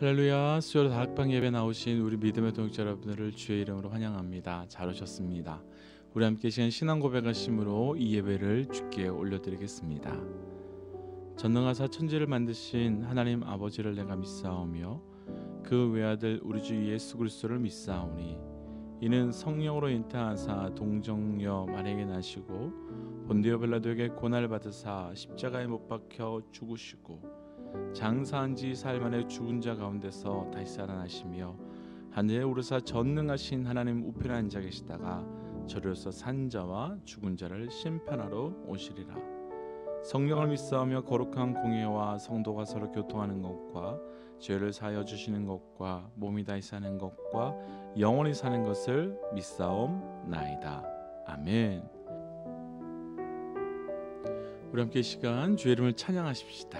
할렐루야. 수요일 다락방 예배 나오신 우리 믿음의 동역자 여러분들을 주의 이름으로 환영합니다. 잘 오셨습니다. 우리 함께 시간 신앙 고백하심으로 이 예배를 주께 올려드리겠습니다. 전능하사 천지를 만드신 하나님 아버지를 내가 믿사오며 그 외아들 우리 주 예수 그리스도를 믿사오니 이는 성령으로 잉태하사 동정녀 마리아에게 나시고 본디오 빌라도에게 고난을 받으사 십자가에 못 박혀 죽으시고 장사한 지 사흘 만에 죽은 자 가운데서 다시 살아나시며 하늘에 오르사 전능하신 하나님 우편에 앉아 계시다가 저리로서 산 자와 죽은 자를 심판하러 오시리라. 성령을 믿사오며 거룩한 공예와 성도가 서로 교통하는 것과 죄를 사하여 주시는 것과 몸이 다시 사는 것과 영원히 사는 것을 믿사옵나이다. 아멘. 우리 함께 이 시간 주의 이름을 찬양하십시다.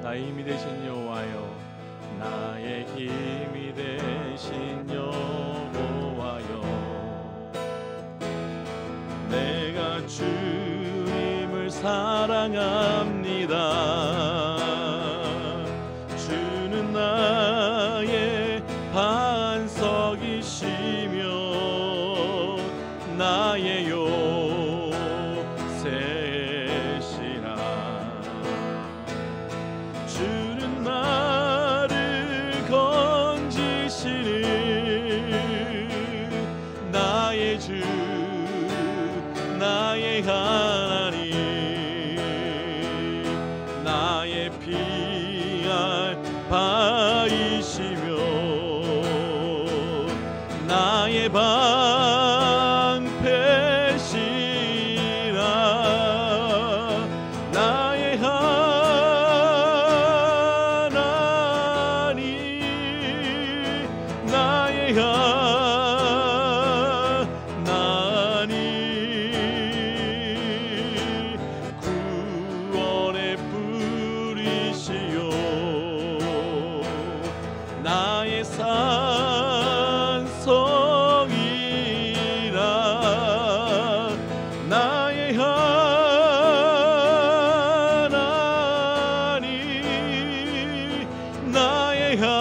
나의 힘이 되신 여호와여, 나의 힘이 되신 여호와여, 내가 주님을 사랑합니다. 주는 나의 반석이시며 나의 요새시라. 주는 나를 건지시는 나의 주, 나의 하나님, 나의 피할 바이시며 나의 방패시라. 나의 하나님, 나의 하나님, 구원의 뿌리시요 나의 산성이라. 나의 하나님, 나의 하나님,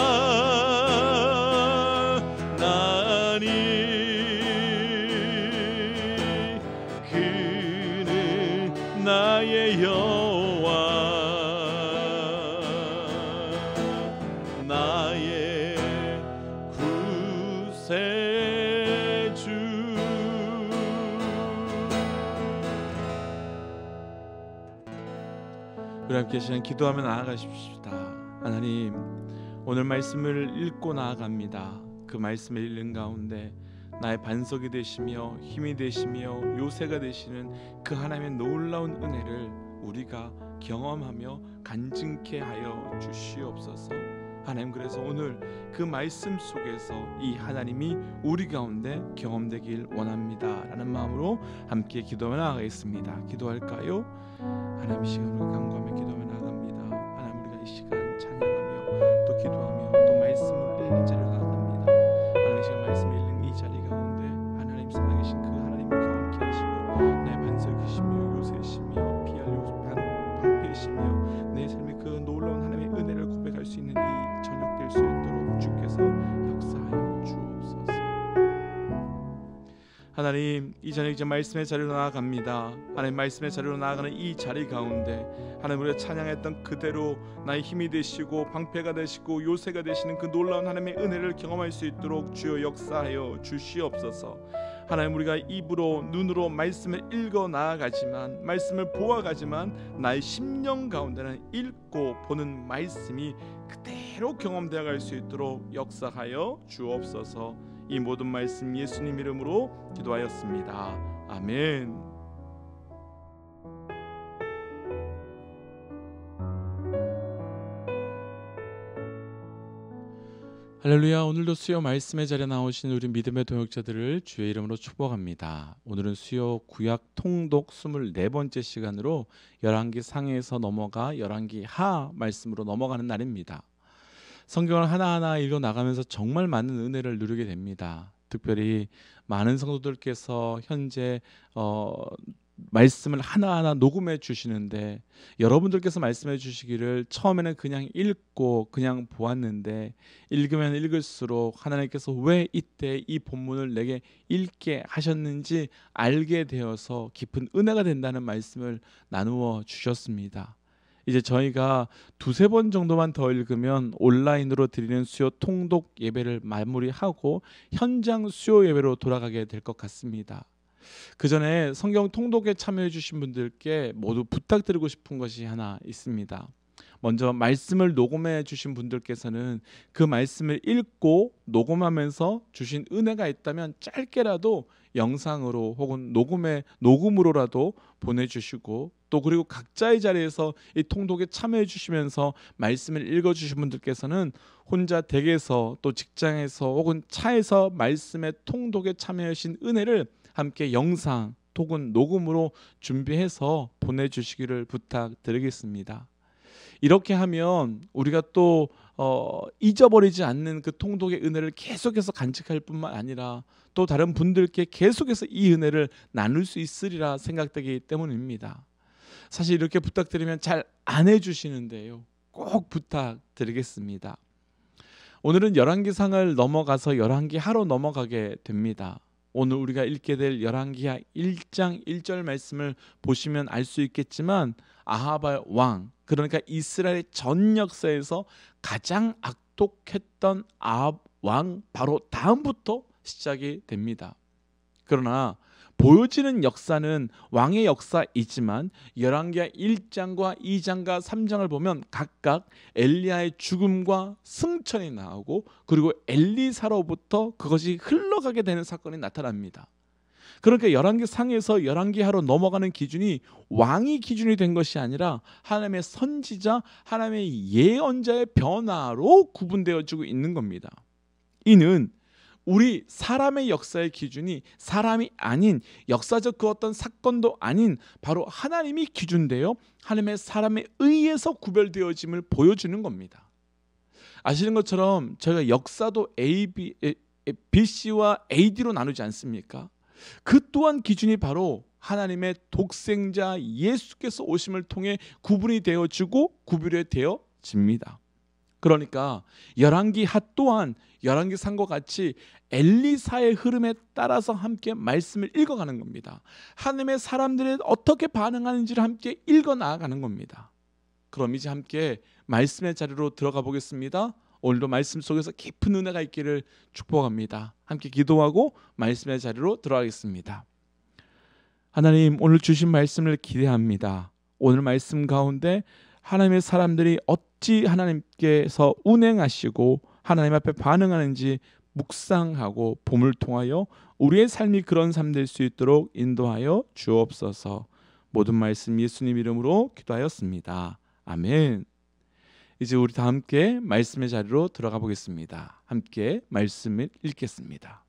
그는 나의 여호와, 나의 구세주. 우리 함께 시간 기도하며 나아가십시다. 하나님, 오늘 말씀을 읽고 나아갑니다. 그 말씀을 읽는 가운데 나의 반석이 되시며 힘이 되시며 요새가 되시는 그 하나님의 놀라운 은혜를 우리가 경험하며 간증케 하여 주시옵소서. 하나님, 그래서 오늘 그 말씀 속에서 이 하나님이 우리 가운데 경험되길 원합니다 라는 마음으로 함께 기도하며 나아가겠습니다. 기도할까요? 하나님, 이 시간 우리가 간구하며 기도하며 나아갑니다. 하나님, 우리가 이 시간 찬양하며 또 기도하며 또 말씀을 읽는 자리로 나아갑니다. 하나님, 이 시간 말씀을 읽는 이 자리 가운데 하나님 살아계신 그 하나님을 경험케 하시고 내 반석이시며 요새시며 피할 방패이시며 내 삶의 그 놀라운 하나님의 은혜를 고백할 수 있는 이 저녁 될 수 있도록 주께서 역사하여 주옵소서. 하나님, 이 저녁 이제 말씀의 자리로 나아갑니다. 하나님, 말씀의 자리로 나아가는 이 자리 가운데 하나님, 우리가 찬양했던 그대로 나의 힘이 되시고 방패가 되시고 요새가 되시는 그 놀라운 하나님의 은혜를 경험할 수 있도록 주여 역사하여 주시옵소서. 하나님, 우리가 입으로 눈으로 말씀을 읽어 나아가지만, 말씀을 보아가지만 나의 심령 가운데는 읽고 보는 말씀이 그대로 경험되어 갈 수 있도록 역사하여 주옵소서. 이 모든 말씀 예수님 이름으로 기도하였습니다. 아멘. 할렐루야. 오늘도 수요 말씀의 자리에 나오신 우리 믿음의 동역자들을 주의 이름으로 축복합니다. 오늘은 수요 구약 통독 24번째 시간으로 열왕기 상에서 넘어가 열왕기 하 말씀으로 넘어가는 날입니다. 성경을 하나하나 읽어나가면서 정말 많은 은혜를 누리게 됩니다. 특별히 많은 성도들께서 현재 말씀을 하나하나 녹음해 주시는데, 여러분들께서 말씀해 주시기를 처음에는 그냥 읽고 그냥 보았는데 읽으면 읽을수록 하나님께서 왜 이때 이 본문을 내게 읽게 하셨는지 알게 되어서 깊은 은혜가 된다는 말씀을 나누어 주셨습니다. 이제 저희가 두세 번 정도만 더 읽으면 온라인으로 드리는 수요 통독 예배를 마무리하고 현장 수요 예배로 돌아가게 될 것 같습니다. 그 전에 성경 통독에 참여해 주신 분들께 모두 부탁드리고 싶은 것이 하나 있습니다. 먼저 말씀을 녹음해 주신 분들께서는 그 말씀을 읽고 녹음하면서 주신 은혜가 있다면 짧게라도 영상으로 혹은 녹음으로라도 보내주시고, 또 그리고 각자의 자리에서 이 통독에 참여해 주시면서 말씀을 읽어 주신 분들께서는 혼자 댁에서 또 직장에서 혹은 차에서 말씀의 통독에 참여하신 은혜를 함께 영상 혹은 녹음으로 준비해서 보내주시기를 부탁드리겠습니다. 이렇게 하면 우리가 또 잊어버리지 않는 그 통독의 은혜를 계속해서 간직할 뿐만 아니라 또 다른 분들께 계속해서 이 은혜를 나눌 수 있으리라 생각되기 때문입니다. 사실 이렇게 부탁드리면 잘 안 해주시는데요, 꼭 부탁드리겠습니다. 오늘은 열왕기상을 넘어가서 열왕기하로 넘어가게 됩니다. 오늘 우리가 읽게 될 열왕기하 1장 1절 말씀을 보시면 알 수 있겠지만, 아합 왕, 그러니까 이스라엘의 전 역사에서 가장 악독했던 아합 왕 바로 다음부터 시작이 됩니다. 그러나 보여지는 역사는 왕의 역사이지만 열왕기하 1장과 2장과 3장을 보면 각각 엘리야의 죽음과 승천이 나오고, 그리고 엘리사로부터 그것이 흘러가게 되는 사건이 나타납니다. 그러니까 열왕기상에서 열왕기하로 넘어가는 기준이 왕이 기준이 된 것이 아니라 하나님의 선지자, 하나님의 예언자의 변화로 구분되어지고 있는 겁니다. 이는 우리 사람의 역사의 기준이 사람이 아닌, 역사적 그 어떤 사건도 아닌 바로 하나님이 기준되어 하나님의 사람에 의해서 구별되어짐을 보여주는 겁니다. 아시는 것처럼 저희가 역사도 BC와 AD로 나누지 않습니까? 그 또한 기준이 바로 하나님의 독생자 예수께서 오심을 통해 구분이 되어지고 구별이 되어집니다. 그러니까 열왕기하 또한 열왕기상과 같이 엘리사의 흐름에 따라서 함께 말씀을 읽어가는 겁니다. 하나님의 사람들이 어떻게 반응하는지를 함께 읽어 나아가는 겁니다. 그럼 이제 함께 말씀의 자리로 들어가 보겠습니다. 오늘도 말씀 속에서 깊은 은혜가 있기를 축복합니다. 함께 기도하고 말씀의 자리로 들어가겠습니다. 하나님, 오늘 주신 말씀을 기대합니다. 오늘 말씀 가운데 하나님의 사람들이 어찌 하나님께서 운행하시고 하나님 앞에 반응하는지 묵상하고 봄을 통하여 우리의 삶이 그런 삶 될 수 있도록 인도하여 주옵소서. 모든 말씀 예수님 이름으로 기도하였습니다. 아멘. 이제 우리 다 함께 말씀의 자리로 들어가 보겠습니다. 함께 말씀을 읽겠습니다.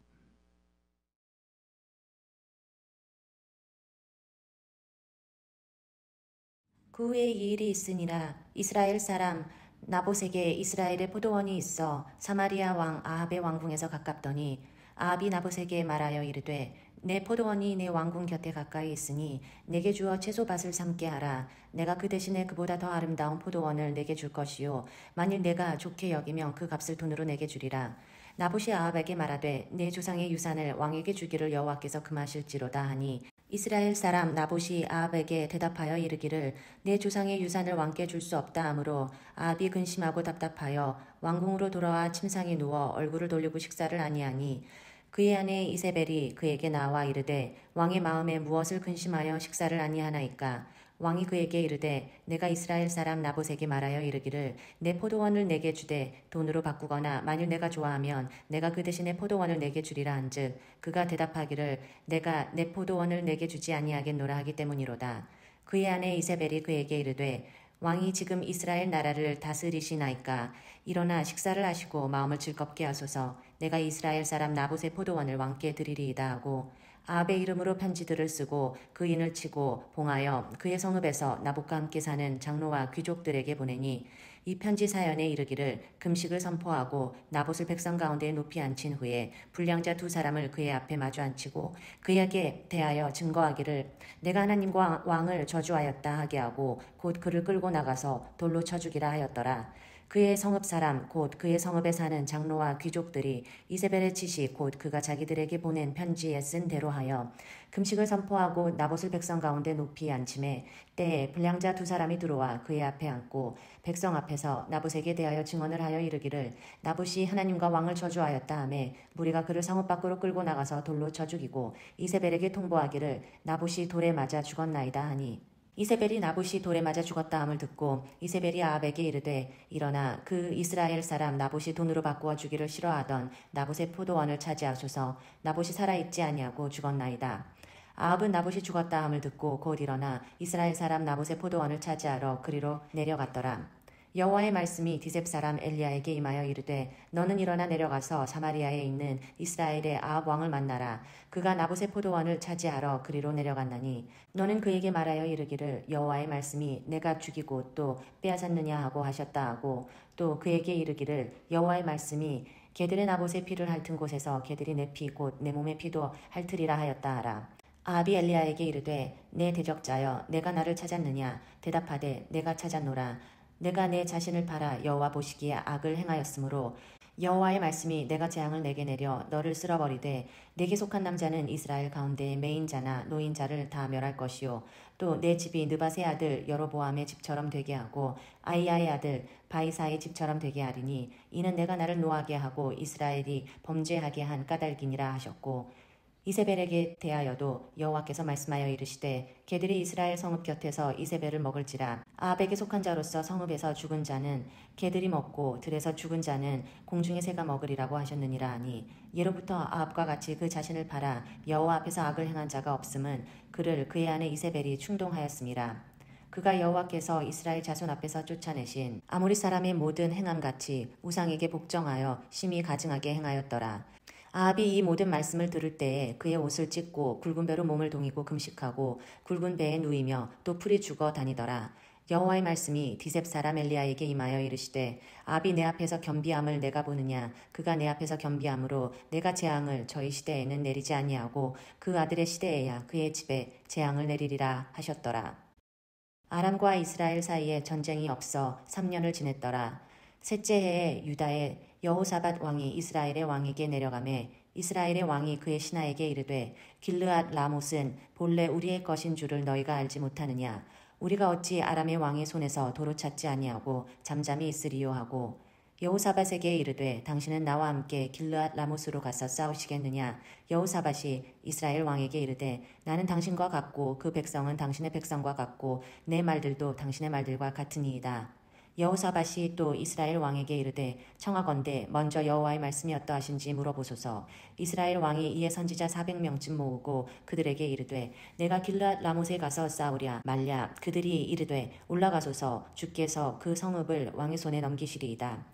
그 후에 이 일이 있으니라. 이스라엘 사람 나봇에게 이스라엘의 포도원이 있어 사마리아 왕 아합의 왕궁에서 가깝더니 아합이 나봇에게 말하여 이르되 내 포도원이 내 왕궁 곁에 가까이 있으니 내게 주어 채소밭을 삼게 하라. 내가 그 대신에 그보다 더 아름다운 포도원을 내게 줄 것이요 만일 내가 좋게 여기면 그 값을 돈으로 내게 주리라. 나봇이 아합에게 말하되 내 조상의 유산을 왕에게 주기를 여호와께서 금하실지로다 하니 이스라엘 사람 나봇이 아합에게 대답하여 이르기를 내 조상의 유산을 왕께 줄 수 없다 하므로 아합이 근심하고 답답하여 왕궁으로 돌아와 침상에 누워 얼굴을 돌리고 식사를 아니하니 그의 아내 이세벨이 그에게 나와 이르되 왕의 마음에 무엇을 근심하여 식사를 아니하나이까. 왕이 그에게 이르되 내가 이스라엘 사람 나봇에게 말하여 이르기를 내 포도원을 내게 주되 돈으로 바꾸거나 만일 내가 좋아하면 내가 그 대신에 포도원을 내게 주리라 한즉 그가 대답하기를 내가 내 포도원을 내게 주지 아니하겠노라 하기 때문이로다. 그의 아내 이세벨이 그에게 이르되 왕이 지금 이스라엘 나라를 다스리시나이까. 일어나 식사를 하시고 마음을 즐겁게 하소서. 내가 이스라엘 사람 나봇의 포도원을 왕께 드리리이다 하고 아합의 이름으로 편지들을 쓰고 그 인을 치고 봉하여 그의 성읍에서 나봇과 함께 사는 장로와 귀족들에게 보내니 이 편지 사연에 이르기를 금식을 선포하고 나봇을 백성 가운데 높이 앉힌 후에 불량자 두 사람을 그의 앞에 마주 앉히고 그에게 대하여 증거하기를 내가 하나님과 왕을 저주하였다 하게 하고 곧 그를 끌고 나가서 돌로 쳐 죽이라 하였더라. 그의 성읍 사람 곧 그의 성읍에 사는 장로와 귀족들이 이세벨의 지시 곧 그가 자기들에게 보낸 편지에 쓴 대로 하여 금식을 선포하고 나봇을 백성 가운데 높이 앉힘에 때에 불량자 두 사람이 들어와 그의 앞에 앉고 백성 앞에서 나봇에게 대하여 증언을 하여 이르기를 나봇이 하나님과 왕을 저주하였다 하매 무리가 그를 성읍 밖으로 끌고 나가서 돌로 쳐 죽이고 이세벨에게 통보하기를 나봇이 돌에 맞아 죽었나이다 하니 이세벨이 나봇이 돌에 맞아 죽었다 함을 듣고 이세벨이 아합에게 이르되 일어나 그 이스라엘 사람 나봇이 돈으로 바꾸어 주기를 싫어하던 나봇의 포도원을 차지하소서 나봇이 살아있지 아니하고 죽었나이다. 아합은 나봇이 죽었다 함을 듣고 곧 일어나 이스라엘 사람 나봇의 포도원을 차지하러 그리로 내려갔더라. 여호와의 말씀이 디셉 사람 엘리야에게 임하여 이르되 너는 일어나 내려가서 사마리아에 있는 이스라엘의 아합 왕을 만나라. 그가 나봇의 포도원을 차지하러 그리로 내려갔나니 너는 그에게 말하여 이르기를 여호와의 말씀이 내가 죽이고 또 빼앗았느냐 하고 하셨다 하고 또 그에게 이르기를 여호와의 말씀이 개들의 나봇의 피를 핥은 곳에서 개들이 내 피 곧 내 몸의 피도 핥으리라 하였다 하라. 아합이 엘리야에게 이르되 내 대적자여 내가 나를 찾았느냐 대답하되 내가 찾았노라. 내가 내 자신을 팔아 여호와 보시기에 악을 행하였으므로 여호와의 말씀이 내가 재앙을 내게 내려 너를 쓸어버리되 내게 속한 남자는 이스라엘 가운데 매인자나 노인자를 다 멸할 것이요 또 내 집이 느밧의 아들 여로보암의 집처럼 되게 하고 아이야의 아들 바이사의 집처럼 되게 하리니 이는 내가 나를 노하게 하고 이스라엘이 범죄하게 한 까닭이니라 하셨고 이세벨에게 대하여도 여호와께서 말씀하여 이르시되 개들이 이스라엘 성읍 곁에서 이세벨을 먹을지라. 아합에게 속한 자로서 성읍에서 죽은 자는 개들이 먹고 들에서 죽은 자는 공중의 새가 먹으리라고 하셨느니라 하니 예로부터 아합과 같이 그 자신을 팔아 여호와 앞에서 악을 행한 자가 없음은 그를 그의 아내 이세벨이 충동하였음이라. 그가 여호와께서 이스라엘 자손 앞에서 쫓아내신 아모리 사람의 모든 행함같이 우상에게 복종하여 심히 가증하게 행하였더라. 아합이 이 모든 말씀을 들을 때에 그의 옷을 찢고 굵은 배로 몸을 동이고 금식하고 굵은 배에 누이며 또 풀이 죽어 다니더라. 여호와의 말씀이 디셉 사람 엘리야에게 임하여 이르시되 아합이 내 앞에서 겸비함을 내가 보느냐 그가 내 앞에서 겸비함으로 내가 재앙을 저희 시대에는 내리지 아니하고 그 아들의 시대에야 그의 집에 재앙을 내리리라 하셨더라. 아람과 이스라엘 사이에 전쟁이 없어 3년을 지냈더라. 셋째 해에 유다의 여호사밧 왕이 이스라엘의 왕에게 내려가매 이스라엘의 왕이 그의 신하에게 이르되 길르앗 라못은 본래 우리의 것인 줄을 너희가 알지 못하느냐 우리가 어찌 아람의 왕의 손에서 도로 찾지 아니하고 잠잠히 있으리요 하고 여호사밧에게 이르되 당신은 나와 함께 길르앗 라못으로 가서 싸우시겠느냐 여호사밧이 이스라엘 왕에게 이르되 나는 당신과 같고 그 백성은 당신의 백성과 같고 내 말들도 당신의 말들과 같으니이다. 여호사밧이 또 이스라엘 왕에게 이르되 청하건대 먼저 여호와의 말씀이 어떠하신지 물어보소서. 이스라엘 왕이 이에 선지자 400명쯤 모으고 그들에게 이르되 내가 길르앗 라못에 가서 싸우랴 말랴. 그들이 이르되 올라가소서. 주께서 그 성읍을 왕의 손에 넘기시리이다.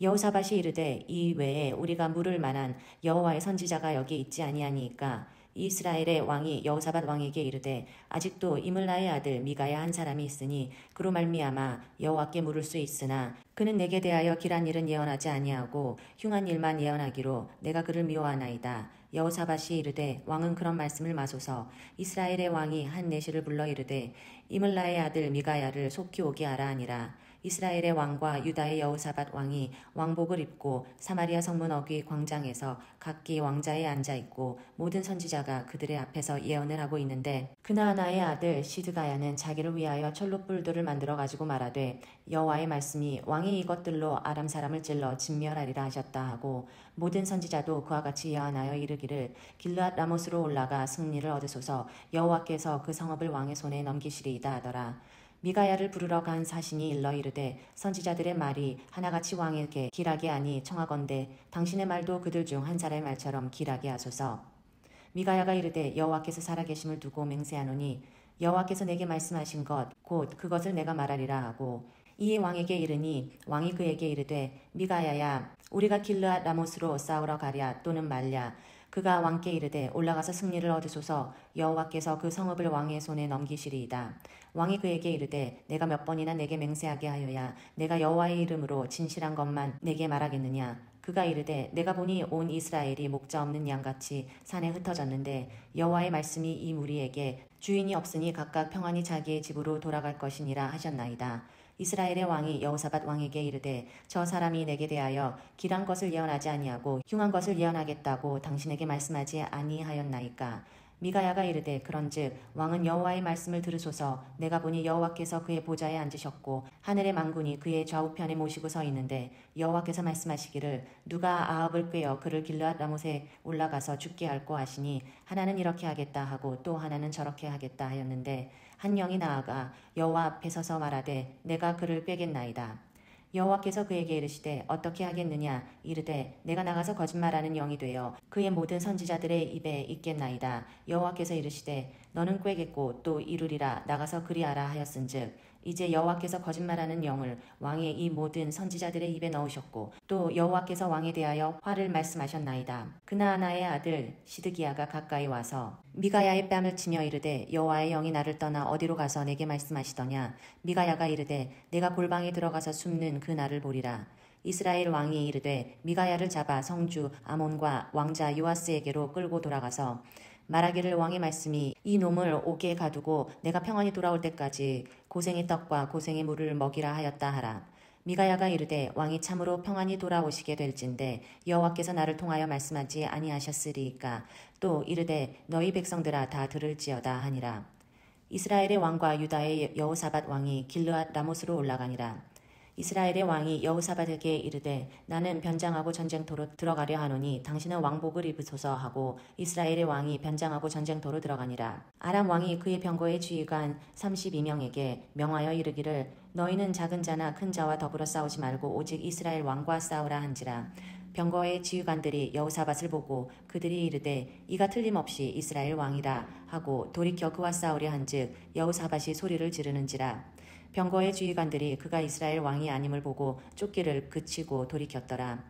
여호사밧이 이르되 이 외에 우리가 물을 만한 여호와의 선지자가 여기 있지 아니하니이까. 이스라엘의 왕이 여호사밧 왕에게 이르되 아직도 이물라의 아들 미가야 한 사람이 있으니 그로 말미암아 여호와께 물을 수 있으나 그는 내게 대하여 길한 일은 예언하지 아니하고 흉한 일만 예언하기로 내가 그를 미워하나이다. 여호사밧이 이르되 왕은 그런 말씀을 마소서. 이스라엘의 왕이 한 내시를 불러 이르되 이물라의 아들 미가야를 속히 오게 하라 하니라. 이스라엘의 왕과 유다의 여호사밧 왕이 왕복을 입고 사마리아 성문 어귀 광장에서 각기 왕자에 앉아있고 모든 선지자가 그들의 앞에서 예언을 하고 있는데 그나아나의 아들 시드가야는 자기를 위하여 철로불들을 만들어 가지고 말하되 여호와의 말씀이 왕이 이것들로 아람 사람을 찔러 진멸하리라 하셨다 하고 모든 선지자도 그와 같이 예언하여 이르기를 길르앗 라못으로 올라가 승리를 얻으소서. 여호와께서 그 성읍을 왕의 손에 넘기시리이다 하더라. 미가야를 부르러 간 사신이 일러 이르되 선지자들의 말이 하나같이 왕에게 길하게 하니 청하건대 당신의 말도 그들 중 한 사람의 말처럼 길하게 하소서. 미가야가 이르되 여호와께서 살아계심을 두고 맹세하노니 여호와께서 내게 말씀하신 것 곧 그것을 내가 말하리라 하고 이에 왕에게 이르니 왕이 그에게 이르되 미가야야 우리가 길르앗 라못으로 싸우러 가랴 또는 말랴. 그가 왕께 이르되 올라가서 승리를 얻으소서. 여호와께서 그 성읍을 왕의 손에 넘기시리이다. 왕이 그에게 이르되 내가 몇 번이나 내게 맹세하게 하여야 내가 여호와의 이름으로 진실한 것만 내게 말하겠느냐. 그가 이르되 내가 보니 온 이스라엘이 목자 없는 양같이 산에 흩어졌는데 여호와의 말씀이 이 무리에게 주인이 없으니 각각 평안히 자기의 집으로 돌아갈 것이니라 하셨나이다. 이스라엘의 왕이 여호사밧 왕에게 이르되 저 사람이 내게 대하여 길한 것을 예언하지 아니하고 흉한 것을 예언하겠다고 당신에게 말씀하지 아니하였나이까. 미가야가 이르되 그런즉 왕은 여호와의 말씀을 들으소서. 내가 보니 여호와께서 그의 보좌에 앉으셨고 하늘의 만군이 그의 좌우편에 모시고 서 있는데 여호와께서 말씀하시기를 누가 아합을 꾀어 그를 길르앗 라못에 올라가서 죽게 할꼬 하시니 하나는 이렇게 하겠다 하고 또 하나는 저렇게 하겠다 하였는데 한 영이 나아가 여호와 앞에 서서 말하되 내가 그를 꾀겠나이다. 여호와께서 그에게 이르시되 어떻게 하겠느냐. 이르되 내가 나가서 거짓말하는 영이 되어 그의 모든 선지자들의 입에 있겠나이다. 여호와께서 이르시되 너는 꾀겠고 또 이루리라. 나가서 그리하라 하였은즉 이제 여호와께서 거짓말하는 영을 왕의 이 모든 선지자들의 입에 넣으셨고 또 여호와께서 왕에 대하여 화를 말씀하셨나이다. 그나아나의 아들 시드기야가 가까이 와서 미가야의 뺨을 치며 이르되 여호와의 영이 나를 떠나 어디로 가서 내게 말씀하시더냐. 미가야가 이르되 내가 골방에 들어가서 숨는 그 날을 보리라. 이스라엘 왕이 이르되 미가야를 잡아 성주 아몬과 왕자 요아스에게로 끌고 돌아가서 말하기를 왕의 말씀이 이 놈을 옥에 가두고 내가 평안히 돌아올 때까지 고생의 떡과 고생의 물을 먹이라 하였다 하라. 미가야가 이르되 왕이 참으로 평안히 돌아오시게 될진데 여호와께서 나를 통하여 말씀하지 아니하셨으리이까. 또 이르되 너희 백성들아 다 들을지어다 하니라. 이스라엘의 왕과 유다의 여호사밧 왕이 길르앗 라못으로 올라가니라. 이스라엘의 왕이 여호사밧에게 이르되 나는 변장하고 전쟁터로 들어가려 하노니 당신은 왕복을 입으소서 하고 이스라엘의 왕이 변장하고 전쟁터로 들어가니라. 아람 왕이 그의 병거의 지휘관 32명에게 명하여 이르기를 너희는 작은 자나 큰 자와 더불어 싸우지 말고 오직 이스라엘 왕과 싸우라 한지라. 병거의 지휘관들이 여호사밧을 보고 그들이 이르되 이가 틀림없이 이스라엘 왕이라 하고 돌이켜 그와 싸우려 한즉 여호사밧이 소리를 지르는지라. 병거의 지휘관들이 그가 이스라엘 왕이 아님을 보고 쫓기를 그치고 돌이켰더라.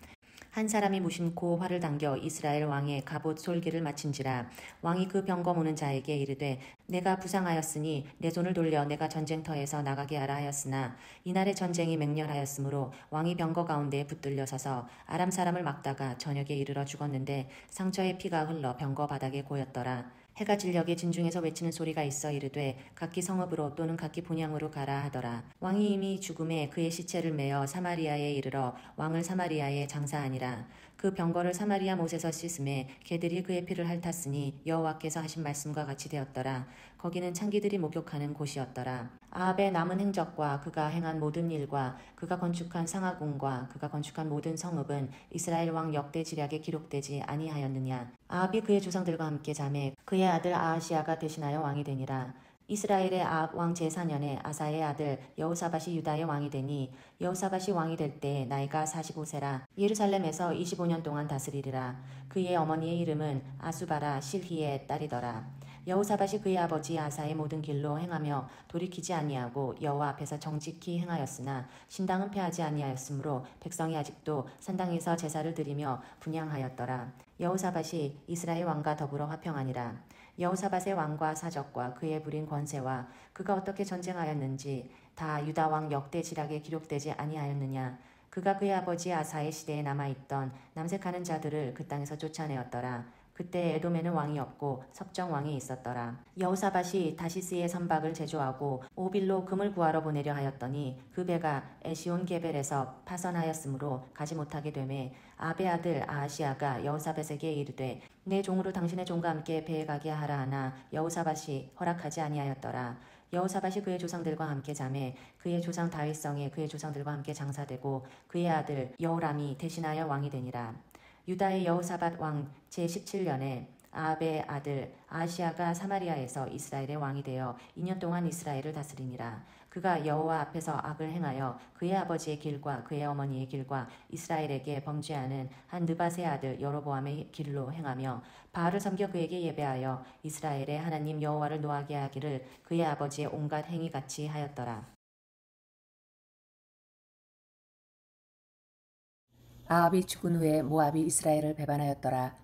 한 사람이 무심코 활을 당겨 이스라엘 왕의 갑옷 솔기를 맞춘지라. 왕이 그 병거 무는 자에게 이르되 내가 부상하였으니 내 손을 돌려 내가 전쟁터에서 나가게 하라 하였으나 이날의 전쟁이 맹렬하였으므로 왕이 병거 가운데에 붙들려 서서 아람 사람을 막다가 저녁에 이르러 죽었는데 상처의 피가 흘러 병거 바닥에 고였더라. 해가 진녘에 진중에서 외치는 소리가 있어 이르되 각기 성읍으로 또는 각기 본향으로 가라 하더라. 왕이 이미 죽음에 그의 시체를 메어 사마리아에 이르러 왕을 사마리아에 장사하니라. 그 병거를 사마리아 못에서 씻음에 개들이 그의 피를 핥았으니 여호와께서 하신 말씀과 같이 되었더라. 거기는 창기들이 목욕하는 곳이었더라. 아합의 남은 행적과 그가 행한 모든 일과 그가 건축한 상하궁과 그가 건축한 모든 성읍은 이스라엘 왕 역대 지략에 기록되지 아니하였느냐. 아합이 그의 조상들과 함께 잠에 그의 아들 아하시아가 대신하여 왕이 되니라. 이스라엘의 아합 왕 제4년에 아사의 아들 여호사밧이 유다의 왕이 되니 여호사밧이 왕이 될 때 나이가 45세라. 예루살렘에서 25년 동안 다스리리라. 그의 어머니의 이름은 아수바라 실히의 딸이더라. 여호사밧이 그의 아버지 아사의 모든 길로 행하며 돌이키지 아니하고 여호와 앞에서 정직히 행하였으나 신당은 패하지 아니하였으므로 백성이 아직도 산당에서 제사를 드리며 분향하였더라. 여호사밧이 이스라엘 왕과 더불어 화평하니라. 여호사밧의 왕과 사적과 그의 부린 권세와 그가 어떻게 전쟁하였는지 다 유다 왕 역대 지략에 기록되지 아니하였느냐. 그가 그의 아버지 아사의 시대에 남아있던 남색하는 자들을 그 땅에서 쫓아내었더라. 그때 에돔에는 왕이 없고 섭정 왕이 있었더라. 여호사밧이 다시스의 선박을 제조하고 오빌로 금을 구하러 보내려 하였더니 그 배가 에시온 게벨에서 파선하였으므로 가지 못하게 되매 아베 아들 아하시아가 여호사밧에게 이르되 내 종으로 당신의 종과 함께 배에 가게 하라 하나 여호사밧이 허락하지 아니하였더라. 여호사밧이 그의 조상들과 함께 잠에 그의 조상 다윗성에 그의 조상들과 함께 장사되고 그의 아들 여호람이 대신하여 왕이 되니라. 유다의 여호사밧 왕 제17년에 아합의 아들 아하시아가 사마리아에서 이스라엘의 왕이 되어 2년 동안 이스라엘을 다스리니라. 그가 여호와 앞에서 악을 행하여 그의 아버지의 길과 그의 어머니의 길과 이스라엘에게 범죄하는 한 느밧의 아들 여로보암의 길로 행하며 바알을 섬겨 그에게 예배하여 이스라엘의 하나님 여호와를 노하게 하기를 그의 아버지의 온갖 행위같이 하였더라. 아합이 죽은 후에 모압이 이스라엘을 배반하였더라.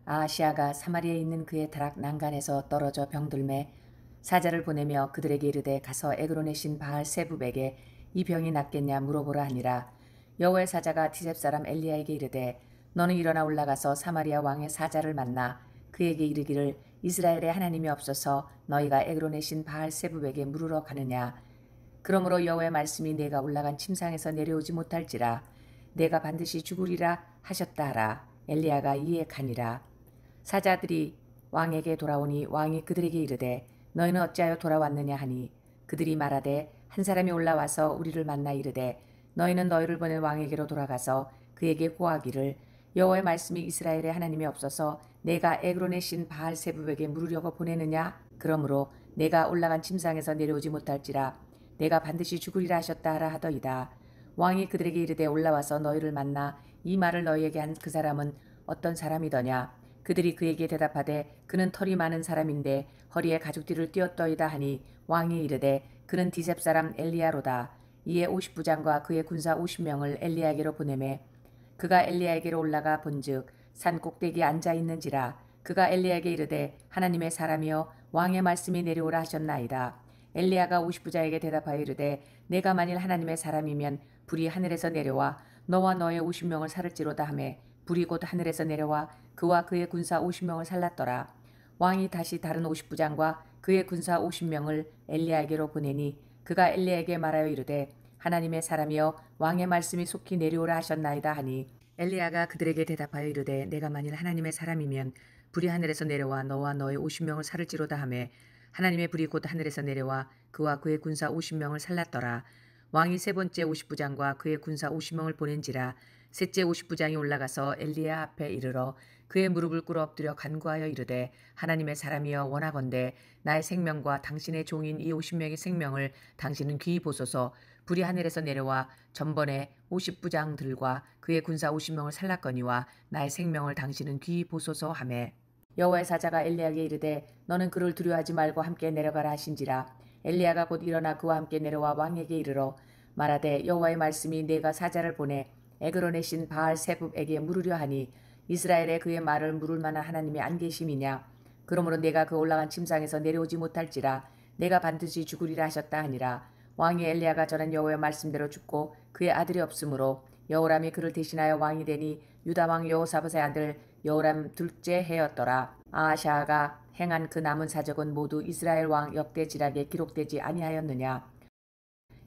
아하시아가 사마리아에 있는 그의 다락 난간에서 떨어져 병들매 사자를 보내며 그들에게 이르되 가서 에그론의 신 바알 세붑에게 이 병이 낫겠냐 물어보라 하니라. 여호와의 사자가 디셉 사람 엘리야에게 이르되 너는 일어나 올라가서 사마리아 왕의 사자를 만나 그에게 이르기를 이스라엘의 하나님이 없어서 너희가 에그론의 신 바알 세붑에게 물으러 가느냐. 그러므로 여호와의 말씀이 내가 올라간 침상에서 내려오지 못할지라 내가 반드시 죽으리라 하셨다 하라. 엘리야가 이에 가니라. 사자들이 왕에게 돌아오니 왕이 그들에게 이르되 너희는 어찌하여 돌아왔느냐 하니 그들이 말하되 한 사람이 올라와서 우리를 만나 이르되 너희는 너희를 보낸 왕에게로 돌아가서 그에게 고하기를 여호와의 말씀이 이스라엘의 하나님이 없어서 내가 에그론의 신 바알 세붑에게 물으려고 보내느냐. 그러므로 내가 올라간 침상에서 내려오지 못할지라 내가 반드시 죽으리라 하셨다 하라 하더이다. 왕이 그들에게 이르되 올라와서 너희를 만나 이 말을 너희에게 한 그 사람은 어떤 사람이더냐. 그들이 그에게 대답하되 그는 털이 많은 사람인데 허리에 가죽띠를 띄었더이다 하니 왕이 이르되 그는 디셉 사람 엘리야로다. 이에 50부장과 그의 군사 50명을 엘리야에게로 보내매 그가 엘리야에게로 올라가 본즉 산 꼭대기에 앉아 있는지라. 그가 엘리야에게 이르되 하나님의 사람이여 왕의 말씀이 내려오라 하셨나이다. 엘리야가 50부자에게 대답하여 이르되 내가 만일 하나님의 사람이면 불이 하늘에서 내려와 너와 너의 50명을 살을지로다 하매 불이 곧 하늘에서 내려와 그와 그의 군사 50명을 살랐더라. 왕이 다시 다른 50부장과 그의 군사 50명을 엘리야에게로 보내니 그가 엘리야에게 말하여 이르되 하나님의 사람이여 왕의 말씀이 속히 내려오라 하셨나이다 하니 엘리야가 그들에게 대답하여 이르되 내가 만일 하나님의 사람이면 불이 하늘에서 내려와 너와 너의 50명을 살을지로다 하매 하나님의 불이 곧 하늘에서 내려와 그와 그의 군사 50명을 살랐더라. 왕이 세 번째 50부장과 그의 군사 50명을 보낸지라. 셋째 50부장이 올라가서 엘리야 앞에 이르러 그의 무릎을 꿇어 엎드려 간구하여 이르되 하나님의 사람이여 원하건대 나의 생명과 당신의 종인 이 50명의 생명을 당신은 귀히 보소서. 불이 하늘에서 내려와 전번에 50부장들과 그의 군사 50명을 살랐거니와 나의 생명을 당신은 귀히 보소서 하매 여호와의 사자가 엘리야에게 이르되 너는 그를 두려워하지 말고 함께 내려가라 하신지라. 엘리야가 곧 일어나 그와 함께 내려와 왕에게 이르러 말하되 여호와의 말씀이 내가 사자를 보내 에그론의 신 바알 세붑에게 물으려 하니 이스라엘에 그의 말을 물을 만한 하나님이 안 계심이냐. 그러므로 내가 그 올라간 침상에서 내려오지 못할지라 내가 반드시 죽으리라 하셨다 하니라. 왕이 엘리야가 전한 여호와의 말씀대로 죽고 그의 아들이 없으므로 여호람이 그를 대신하여 왕이 되니 유다 왕 여호사밧의 아들 여호람 둘째 해였더라. 아하시아가 행한 그 남은 사적은 모두 이스라엘 왕 역대 지략에 기록되지 아니하였느냐.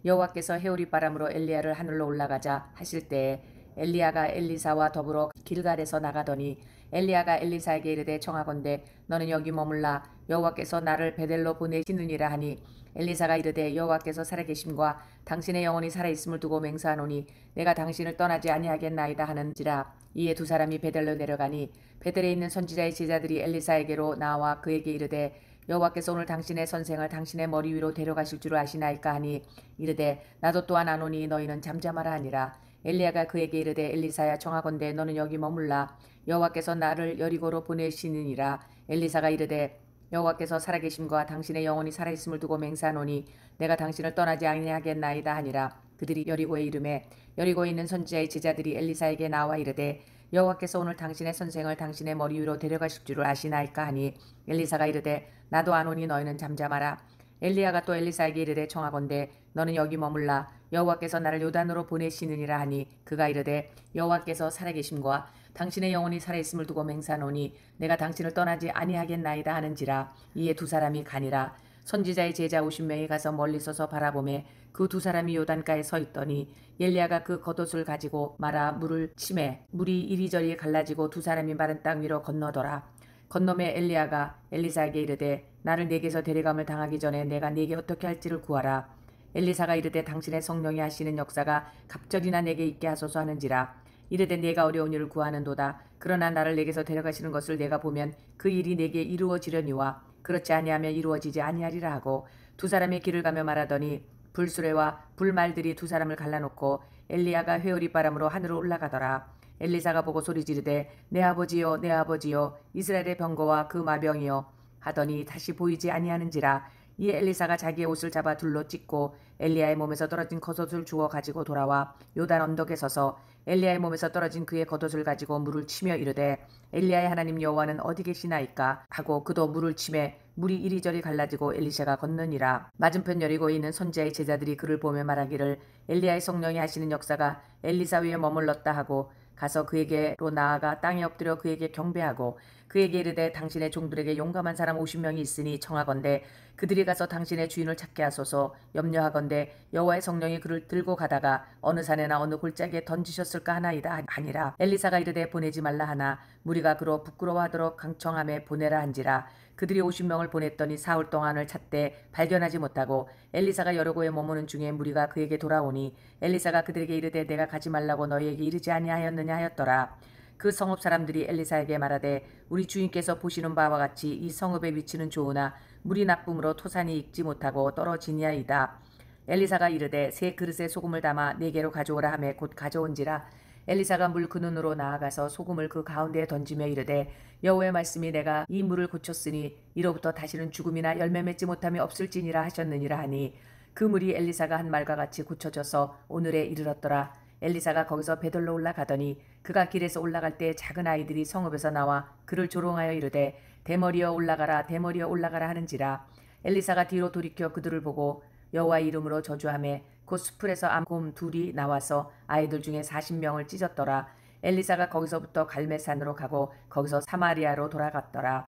여호와께서 해오리 바람으로 엘리야를 하늘로 올라가자 하실 때에 엘리야가 엘리사와 더불어 길갈에서 나가더니 엘리야가 엘리사에게 이르되 청하건대 너는 여기 머물라 여호와께서 나를 베델로 보내시느니라 하니 엘리사가 이르되 여호와께서 살아계심과 당신의 영혼이 살아있음을 두고 맹세하노니 내가 당신을 떠나지 아니하겠나이다 하는지라. 이에 두 사람이 베델로 내려가니 베델에 있는 선지자의 제자들이 엘리사에게로 나와 그에게 이르되 여호와께서 오늘 당신의 선생을 당신의 머리 위로 데려가실 줄 아시나이까 하니 이르되 나도 또한 아노니 너희는 잠잠하라 하니라. 엘리야가 그에게 이르되 엘리사야 청하건대 너는 여기 머물라 여호와께서 나를 여리고로 보내시느니라. 엘리사가 이르되 여호와께서 살아계심과 당신의 영혼이 살아있음을 두고 맹세하노니 내가 당신을 떠나지 아니하겠나이다 하니라. 그들이 여리고에 이르매 여리고에 있는 선지자의 제자들이 엘리사에게 나와 이르되 여호와께서 오늘 당신의 선생을 당신의 머리 위로 데려가실 줄을 아시나이까 하니 엘리사가 이르되 나도 아노니 너희는 잠잠하라. 엘리야가 또 엘리사에게 이르되 청하건대 너는 여기 머물라 여호와께서 나를 요단으로 보내시느니라 하니 그가 이르되 여호와께서 살아계심과 당신의 영혼이 살아있음을 두고 맹세하노니 내가 당신을 떠나지 아니하겠나이다 하는지라. 이에 두 사람이 가니라. 선지자의 제자 50명이 가서 멀리 서서 바라보매 그 두 사람이 요단가에 서 있더니 엘리야가 그 겉옷을 가지고 말아 물을 치매 물이 이리저리 갈라지고 두 사람이 마른 땅 위로 건너더라. 건너매 엘리야가 엘리사에게 이르되 나를 네게서 데려감을 당하기 전에 내가 네게 어떻게 할지를 구하라. 엘리사가 이르되 당신의 성령이 하시는 역사가 갑절이나 내게 있게 하소서 하는지라. 이르되 내가 어려운 일을 구하는도다. 그러나 나를 네게서 데려가시는 것을 내가 보면 그 일이 내게 이루어지려니와 그렇지 아니하면 이루어지지 아니하리라 하고 두 사람의 길을 가며 말하더니 불수레와 불말들이 두 사람을 갈라놓고 엘리야가 회오리 바람으로 하늘로 올라가더라. 엘리사가 보고 소리 지르되 내 아버지여 내 아버지여 이스라엘의 병거와 그 마병이여 하더니 다시 보이지 아니하는지라. 이에 엘리사가 자기의 옷을 잡아 둘로 찢고 엘리야의 몸에서 떨어진 겉옷을 주워 가지고 돌아와 요단 언덕에 서서 엘리야의 몸에서 떨어진 그의 겉옷을 가지고 물을 치며 이르되 엘리야의 하나님 여호와는 어디 계시나이까 하고 그도 물을 치매 물이 이리저리 갈라지고 엘리샤가 걷느니라. 맞은편 여리고에 있는 선지자의 제자들이 그를 보며 말하기를 엘리야의 성령이 하시는 역사가 엘리사 위에 머물렀다 하고 가서 그에게로 나아가 땅에 엎드려 그에게 경배하고 그에게 이르되 당신의 종들에게 용감한 사람 50명이 있으니 청하건대 그들이 가서 당신의 주인을 찾게 하소서. 염려하건대 여호와의 성령이 그를 들고 가다가 어느 산에나 어느 골짜기에 던지셨을까 하나이다 하니라. 엘리사가 이르되 보내지 말라 하나 무리가 그로 부끄러워하도록 강청함에 보내라 한지라. 그들이 50명을 보냈더니 사흘 동안을 찾되 발견하지 못하고 엘리사가 여러 곳에 머무는 중에 무리가 그에게 돌아오니 엘리사가 그들에게 이르되 내가 가지 말라고 너희에게 이르지 아니하였느냐 하였더라. 그 성읍 사람들이 엘리사에게 말하되 우리 주인께서 보시는 바와 같이 이 성읍의 위치는 좋으나 물이 나쁨으로 토산이 익지 못하고 떨어지니이다. 엘리사가 이르되 새 그릇에 소금을 담아 네게로 가져오라 하매 곧 가져온지라. 엘리사가 물 근원으로 나아가서 소금을 그 가운데에 던지며 이르되 여호와의 말씀이 내가 이 물을 고쳤으니 이로부터 다시는 죽음이나 열매 맺지 못함이 없을지니라 하셨느니라 하니 그 물이 엘리사가 한 말과 같이 고쳐져서 오늘에 이르렀더라. 엘리사가 거기서 베들로 올라가더니 그가 길에서 올라갈 때 작은 아이들이 성읍에서 나와 그를 조롱하여 이르되 대머리여 올라가라 대머리여 올라가라 하는지라. 엘리사가 뒤로 돌이켜 그들을 보고 여호와의 이름으로 저주하매 곧 수풀에서 암곰 둘이 나와서 아이들 중에 40명을 찢었더라. 엘리사가 거기서부터 갈멜산으로 가고 거기서 사마리아로 돌아갔더라.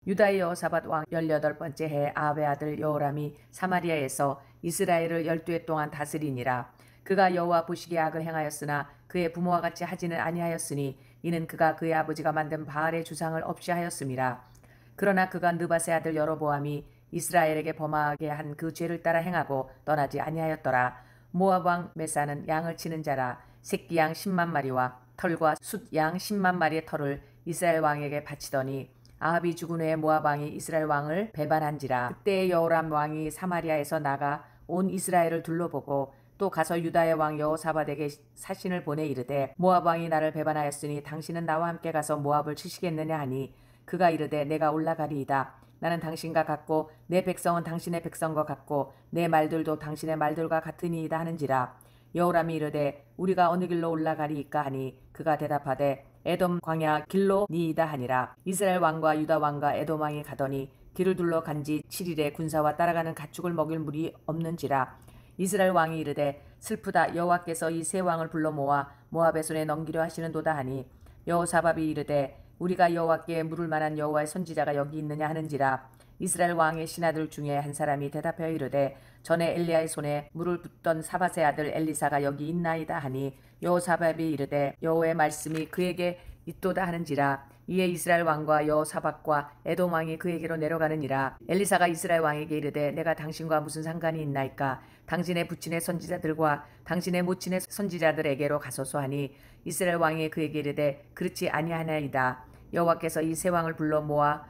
유다의 여호사밧 왕 18번째 해 아합의 아들 여호람이 사마리아에서 이스라엘을 12해 동안 다스리니라. 그가 여호와 보시기에 악을 행하였으나 그의 부모와 같이 하지는 아니하였으니 이는 그가 그의 아버지가 만든 바알의 주상을 없이 하였음이라. 그러나 그가 느밧의 아들 여로보암이 이스라엘에게 범하게 한 그 죄를 따라 행하고 떠나지 아니하였더라. 모압 왕 메사는 양을 치는 자라. 새끼 양 10만 마리와 털과 숫 양 10만 마리의 털을 이스라엘 왕에게 바치더니 아합이 죽은 후에 모압 왕이 이스라엘 왕을 배반한지라. 그때 여호람 왕이 사마리아에서 나가 온 이스라엘을 둘러보고 또 가서 유다의 왕 여호사밧에게 사신을 보내 이르되 모압 왕이 나를 배반하였으니 당신은 나와 함께 가서 모압을 치시겠느냐 하니 그가 이르되 내가 올라가리이다. 나는 당신과 같고 내 백성은 당신의 백성과 같고 내 말들도 당신의 말들과 같으니이다 하는지라. 여호람이 이르되 우리가 어느 길로 올라가리이까 하니 그가 대답하되 에돔 광야 길로 니이다 하니라. 이스라엘 왕과 유다 왕과 에돔 왕이 가더니 길을 둘러 간지 7일에 군사와 따라가는 가축을 먹일 물이 없는지라. 이스라엘 왕이 이르되 슬프다 여호와께서 이 세 왕을 불러 모아 모압의 손에 넘기려 하시는도다 하니 여호사밧이 이르되 우리가 여호와께 물을 만한 여호와의 선지자가 여기 있느냐 하는지라. 이스라엘 왕의 신하들 중에 한 사람이 대답하여 이르되 전에 엘리야의 손에 물을 붓던 사밧의 아들 엘리사가 여기 있나이다 하니 여호사밧이 이르되 여호와의 말씀이 그에게 있도다 하는지라. 이에 이스라엘 왕과 여호사밧과 에돔 왕이 그에게로 내려가느니라. 엘리사가 이스라엘 왕에게 이르되 내가 당신과 무슨 상관이 있나이까. 당신의 부친의 선지자들과 당신의 모친의 선지자들에게로 가소서 하니 이스라엘 왕이 그에게 이르되 그렇지 아니하나이다. 여호와께서 이 세 왕을 불러 모아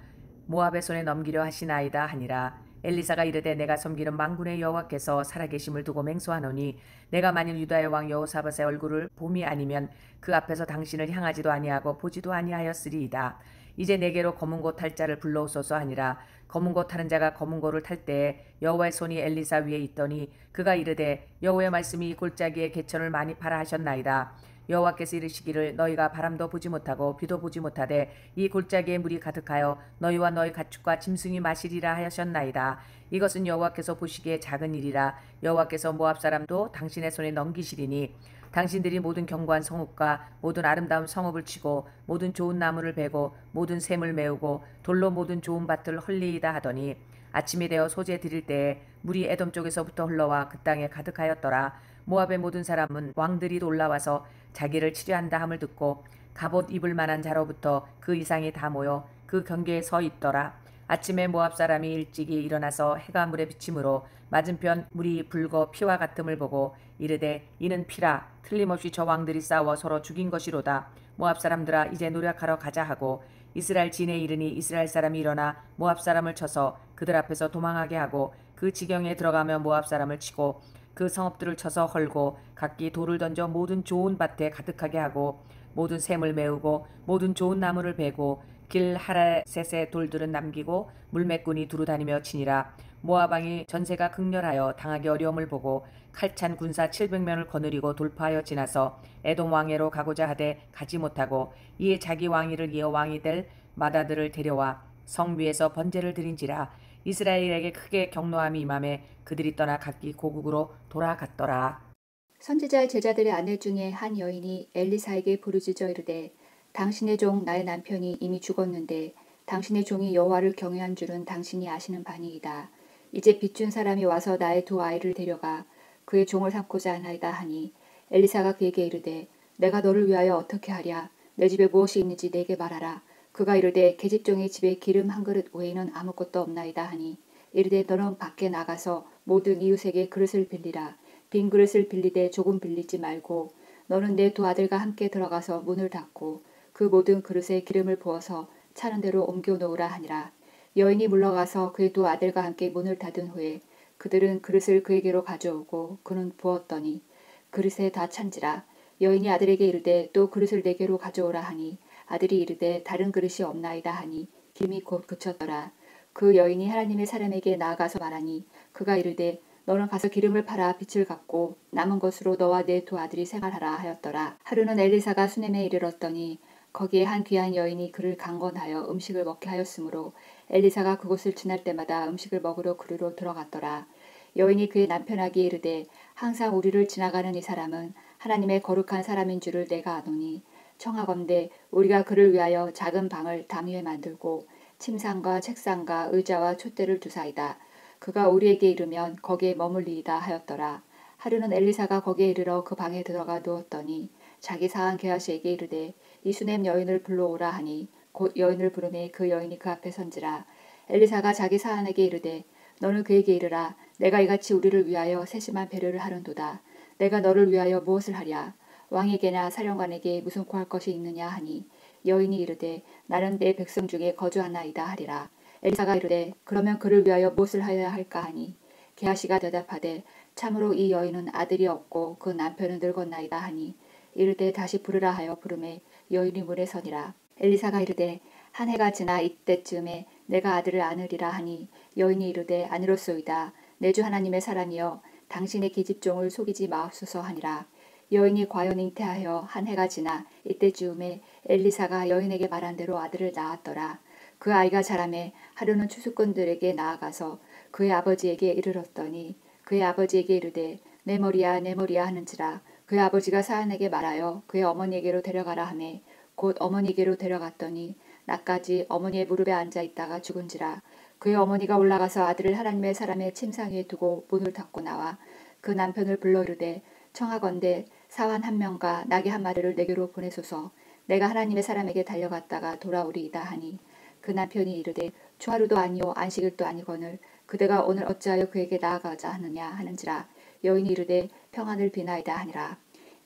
모압의 손에 넘기려 하시나이다 하니라. 엘리사가 이르되 내가 섬기는 만군의 여호와께서 살아계심을 두고 맹세하노니 내가 만일 유다의 왕 여호사밧의 얼굴을 봄이 아니면 그 앞에서 당신을 향하지도 아니하고 보지도 아니하였으리이다. 이제 내게로 검은고 탈 자를 불러오소서 하니라. 검은고 타는 자가 검은고를 탈 때에 여호와의 손이 엘리사 위에 있더니 그가 이르되 여호와의 말씀이 이 골짜기에 개천을 많이 파라 하셨나이다. 여호와께서 이르시기를 너희가 바람도 보지 못하고 비도 보지 못하되 이 골짜기에 물이 가득하여 너희와 너희 가축과 짐승이 마시리라 하셨나이다. 이것은 여호와께서 보시기에 작은 일이라. 여호와께서 모압 사람도 당신의 손에 넘기시리니 당신들이 모든 견고한 성읍과 모든 아름다운 성읍을 치고 모든 좋은 나무를 베고 모든 샘을 메우고 돌로 모든 좋은 밭을 헐리이다 하더니 아침이 되어 소재 드릴 때에 물이 에돔 쪽에서부터 흘러와 그 땅에 가득하였더라. 모압의 모든 사람은 왕들이 올라와서 자기를 치료한다 함을 듣고 갑옷 입을 만한 자로부터 그 이상이 다 모여 그 경계에 서 있더라. 아침에 모압 사람이 일찍이 일어나서 해가 물에 비침으로 맞은편 물이 붉어 피와 같음을 보고 이르되 이는 피라. 틀림없이 저 왕들이 싸워 서로 죽인 것이로다. 모압 사람들아 이제 노력하러 가자 하고 이스라엘 진에 이르니 이스라엘 사람이 일어나 모압 사람을 쳐서 그들 앞에서 도망하게 하고 그 지경에 들어가며 모압 사람을 치고 그 성읍들을 쳐서 헐고 각기 돌을 던져 모든 좋은 밭에 가득하게 하고 모든 샘을 메우고 모든 좋은 나무를 베고 길 하라셋의 돌들은 남기고 물매꾼이 두루 다니며 치니라. 모압 왕이 전세가 극렬하여 당하기 어려움을 보고 칼찬 군사 700명을 거느리고 돌파하여 지나서 에돔 왕에로 가고자 하되 가지 못하고 이에 자기 왕위를 이어 왕이 될 마다들을 데려와 성 위에서 번제를 드린지라. 이스라엘에게 크게 경노함이 임함에 그들이 떠나 각기 고국으로 돌아갔더라. 선지자의 제자들의 아내 중에 한 여인이 엘리사에게 부르짖어 이르되 당신의 종 나의 남편이 이미 죽었는데 당신의 종이 여호와를 경외한 줄은 당신이 아시는 바니이다. 이제 빚준 사람이 와서 나의 두 아이를 데려가 그의 종을 삼고자 하나이다 하니 엘리사가 그에게 이르되 내가 너를 위하여 어떻게 하랴. 내 집에 무엇이 있는지 내게 말하라. 그가 이르되 계집종의 집에 기름 한 그릇 외에는 아무것도 없나이다 하니 이르되 너는 밖에 나가서 모든 이웃에게 그릇을 빌리라. 빈 그릇을 빌리되 조금 빌리지 말고 너는 내 두 아들과 함께 들어가서 문을 닫고 그 모든 그릇에 기름을 부어서 차는 대로 옮겨 놓으라 하니라. 여인이 물러가서 그의 두 아들과 함께 문을 닫은 후에 그들은 그릇을 그에게로 가져오고 그는 부었더니 그릇에 다 찬지라. 여인이 아들에게 이르되 또 그릇을 내게로 가져오라 하니 아들이 이르되 다른 그릇이 없나이다 하니 김이 곧 그쳤더라. 그 여인이 하나님의 사람에게 나아가서 말하니 그가 이르되 너는 가서 기름을 팔아 빚을 갚고 남은 것으로 너와 내 두 아들이 생활하라 하였더라. 하루는 엘리사가 수넴에 이르렀더니 거기에 한 귀한 여인이 그를 강권하여 음식을 먹게 하였으므로 엘리사가 그곳을 지날 때마다 음식을 먹으러 그리로 들어갔더라. 여인이 그의 남편에게 이르되 항상 우리를 지나가는 이 사람은 하나님의 거룩한 사람인 줄을 내가 아노니 청하건대 우리가 그를 위하여 작은 방을 담 위에 만들고 침상과 책상과 의자와 촛대를 두사이다. 그가 우리에게 이르면 거기에 머물리이다 하였더라. 하루는 엘리사가 거기에 이르러 그 방에 들어가 누웠더니 자기 사한 게하시에게 이르되 이 수넴 여인을 불러오라 하니 곧 여인을 부르매 그 여인이 그 앞에 선지라. 엘리사가 자기 사한에게 이르되 너는 그에게 이르라. 내가 이같이 우리를 위하여 세심한 배려를 하는도다. 내가 너를 위하여 무엇을 하랴. 왕에게나 사령관에게 무슨 구할 것이 있느냐 하니 여인이 이르되 나는 내 백성 중에 거주하나이다 하리라. 엘리사가 이르되 그러면 그를 위하여 무엇을 하여야 할까 하니 게하시가 대답하되 참으로 이 여인은 아들이 없고 그 남편은 늙었나이다 하니 이르되 다시 부르라 하여 부르매 여인이 문에 서니라. 엘리사가 이르되 한 해가 지나 이때쯤에 내가 아들을 안으리라 하니 여인이 이르되 아니로소이다. 내 주 하나님의 사람이여 당신의 계집종을 속이지 마옵소서 하니라. 여인이 과연 잉태하여 한 해가 지나 이때쯤에 엘리사가 여인에게 말한 대로 아들을 낳았더라. 그 아이가 자라매 하루는 추수꾼들에게 나아가서 그의 아버지에게 이르렀더니 그의 아버지에게 이르되 내 머리야 내 머리야 하는지라. 그의 아버지가 사안에게 말하여 그의 어머니에게로 데려가라 하매 곧 어머니에게로 데려갔더니 낮까지 어머니의 무릎에 앉아 있다가 죽은지라. 그의 어머니가 올라가서 아들을 하나님의 사람의 침상 위에 두고 문을 닫고 나와 그 남편을 불러 이르되 청하건대 사환 한 명과 나귀 한 마리를 내게로 보내소서. 내가 하나님의 사람에게 달려갔다가 돌아오리이다 하니 그 남편이 이르되 초하루도 아니요 안식일도 아니거늘 그대가 오늘 어찌하여 그에게 나아가자 하느냐 하는지라. 여인이 이르되 평안을 비나이다 하니라.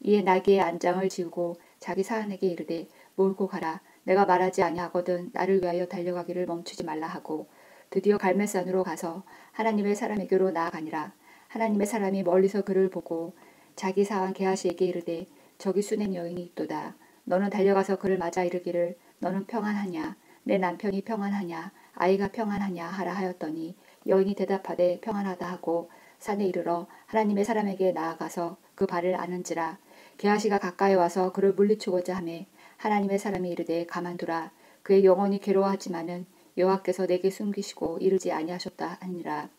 이에 나귀의 안장을 지우고 자기 사안에게 이르되 몰고 가라. 내가 말하지 아니하거든 나를 위하여 달려가기를 멈추지 말라 하고 드디어 갈멜산으로 가서 하나님의 사람에게로 나아가니라. 하나님의 사람이 멀리서 그를 보고 자기 사안 게하시에게 이르되 저기 수넴 여인이 있도다. 너는 달려가서 그를 맞아 이르기를 너는 평안하냐 내 남편이 평안하냐 아이가 평안하냐 하라 하였더니 여인이 대답하되 평안하다 하고 산에 이르러 하나님의 사람에게 나아가서 그 발을 아는지라. 게하시가 가까이 와서 그를 물리치고자 하매 하나님의 사람이 이르되 가만두라. 그의 영혼이 괴로워하지만은 여호와께서 내게 숨기시고 이르지 아니하셨다 하니라.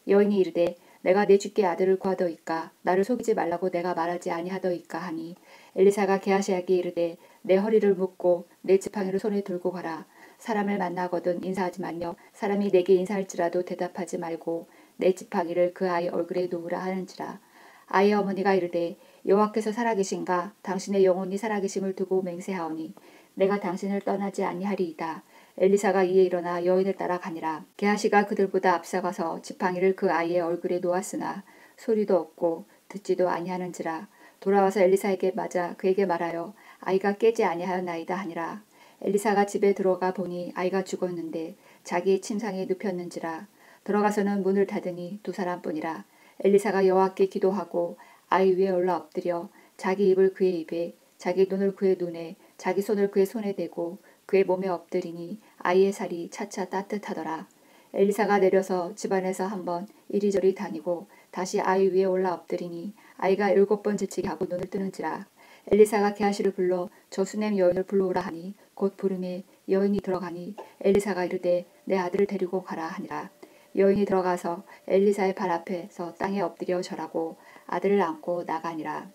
여인이 이르되 내가 내 주께 아들을 구하더이까 나를 속이지 말라고 내가 말하지 아니하더이까 하니 엘리사가 게하시에게 이르되 내 허리를 묶고 내 지팡이를 손에 들고 가라. 사람을 만나거든 인사하지만요 사람이 내게 인사할지라도 대답하지 말고 내 지팡이를 그 아이 얼굴에 놓으라 하는지라. 아이의 어머니가 이르되 여호와께서 살아계신가 당신의 영혼이 살아계심을 두고 맹세하오니 내가 당신을 떠나지 아니하리이다. 엘리사가 이에 일어나 여인을 따라 가니라. 게하시가 그들보다 앞서가서 지팡이를 그 아이의 얼굴에 놓았으나 소리도 없고 듣지도 아니하는지라. 돌아와서 엘리사에게 맞아 그에게 말하여 아이가 깨지 아니하였나이다 하니라. 엘리사가 집에 들어가 보니 아이가 죽었는데 자기의 침상에 눕혔는지라. 들어가서는 문을 닫으니 두 사람뿐이라. 엘리사가 여호와께 기도하고 아이 위에 올라 엎드려 자기 입을 그의 입에 자기 눈을 그의 눈에 자기 손을 그의 손에 대고 그의 몸에 엎드리니 아이의 살이 차차 따뜻하더라. 엘리사가 내려서 집안에서 한번 이리저리 다니고 다시 아이 위에 올라 엎드리니 아이가 7번 지치게 하고 눈을 뜨는지라. 엘리사가 게하시를 불러 저 수넴 여인을 불러오라 하니 곧 부름에 여인이 들어가니 엘리사가 이르되 내 아들을 데리고 가라 하니라. 여인이 들어가서 엘리사의 발 앞에서 땅에 엎드려 절하고 아들을 안고 나가니라.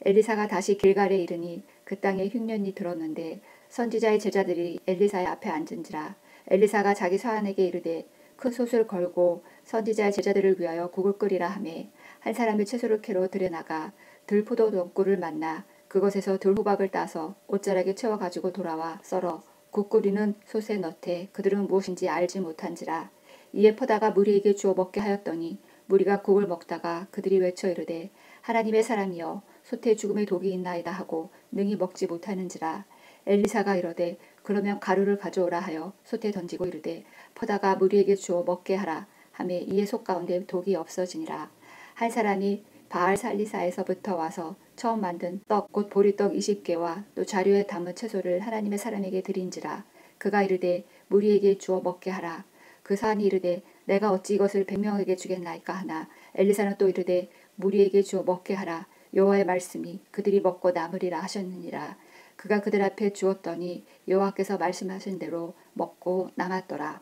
엘리사가 다시 길갈에 이르니 그 땅에 흉년이 들었는데 선지자의 제자들이 엘리사의 앞에 앉은지라. 엘리사가 자기 사환에게 이르되 큰 솥을 걸고 선지자의 제자들을 위하여 국을 끓이라 하매 한 사람이 채소를 캐러 들여나가 들포도 동굴을 만나 그것에서 들호박을 따서 옷자락에 채워 가지고 돌아와 썰어 국 끓이는 솥에 넣되 그들은 무엇인지 알지 못한지라. 이에 퍼다가 무리에게 주어 먹게 하였더니 무리가 국을 먹다가 그들이 외쳐 이르되 하나님의 사람이여 솥에 죽음의 독이 있나이다 하고 능히 먹지 못하는지라. 엘리사가 이르되 그러면 가루를 가져오라 하여 솥에 던지고 이르되 퍼다가 무리에게 주어 먹게 하라 하매 이에 솥 가운데 독이 없어지니라. 한 사람이 바알살리사에서부터 와서 처음 만든 떡 곧 보리떡 20개와 또 자료에 담은 채소를 하나님의 사람에게 드린지라. 그가 이르되 무리에게 주어 먹게 하라. 그 사람이 이르되 내가 어찌 이것을 100명에게 주겠나이까 하나 엘리사는 또 이르되 무리에게 주어 먹게 하라. 여호와의 말씀이 그들이 먹고 남으리라 하셨느니라. 그가 그들 앞에 주었더니 여호와께서 말씀하신 대로 먹고 남았더라.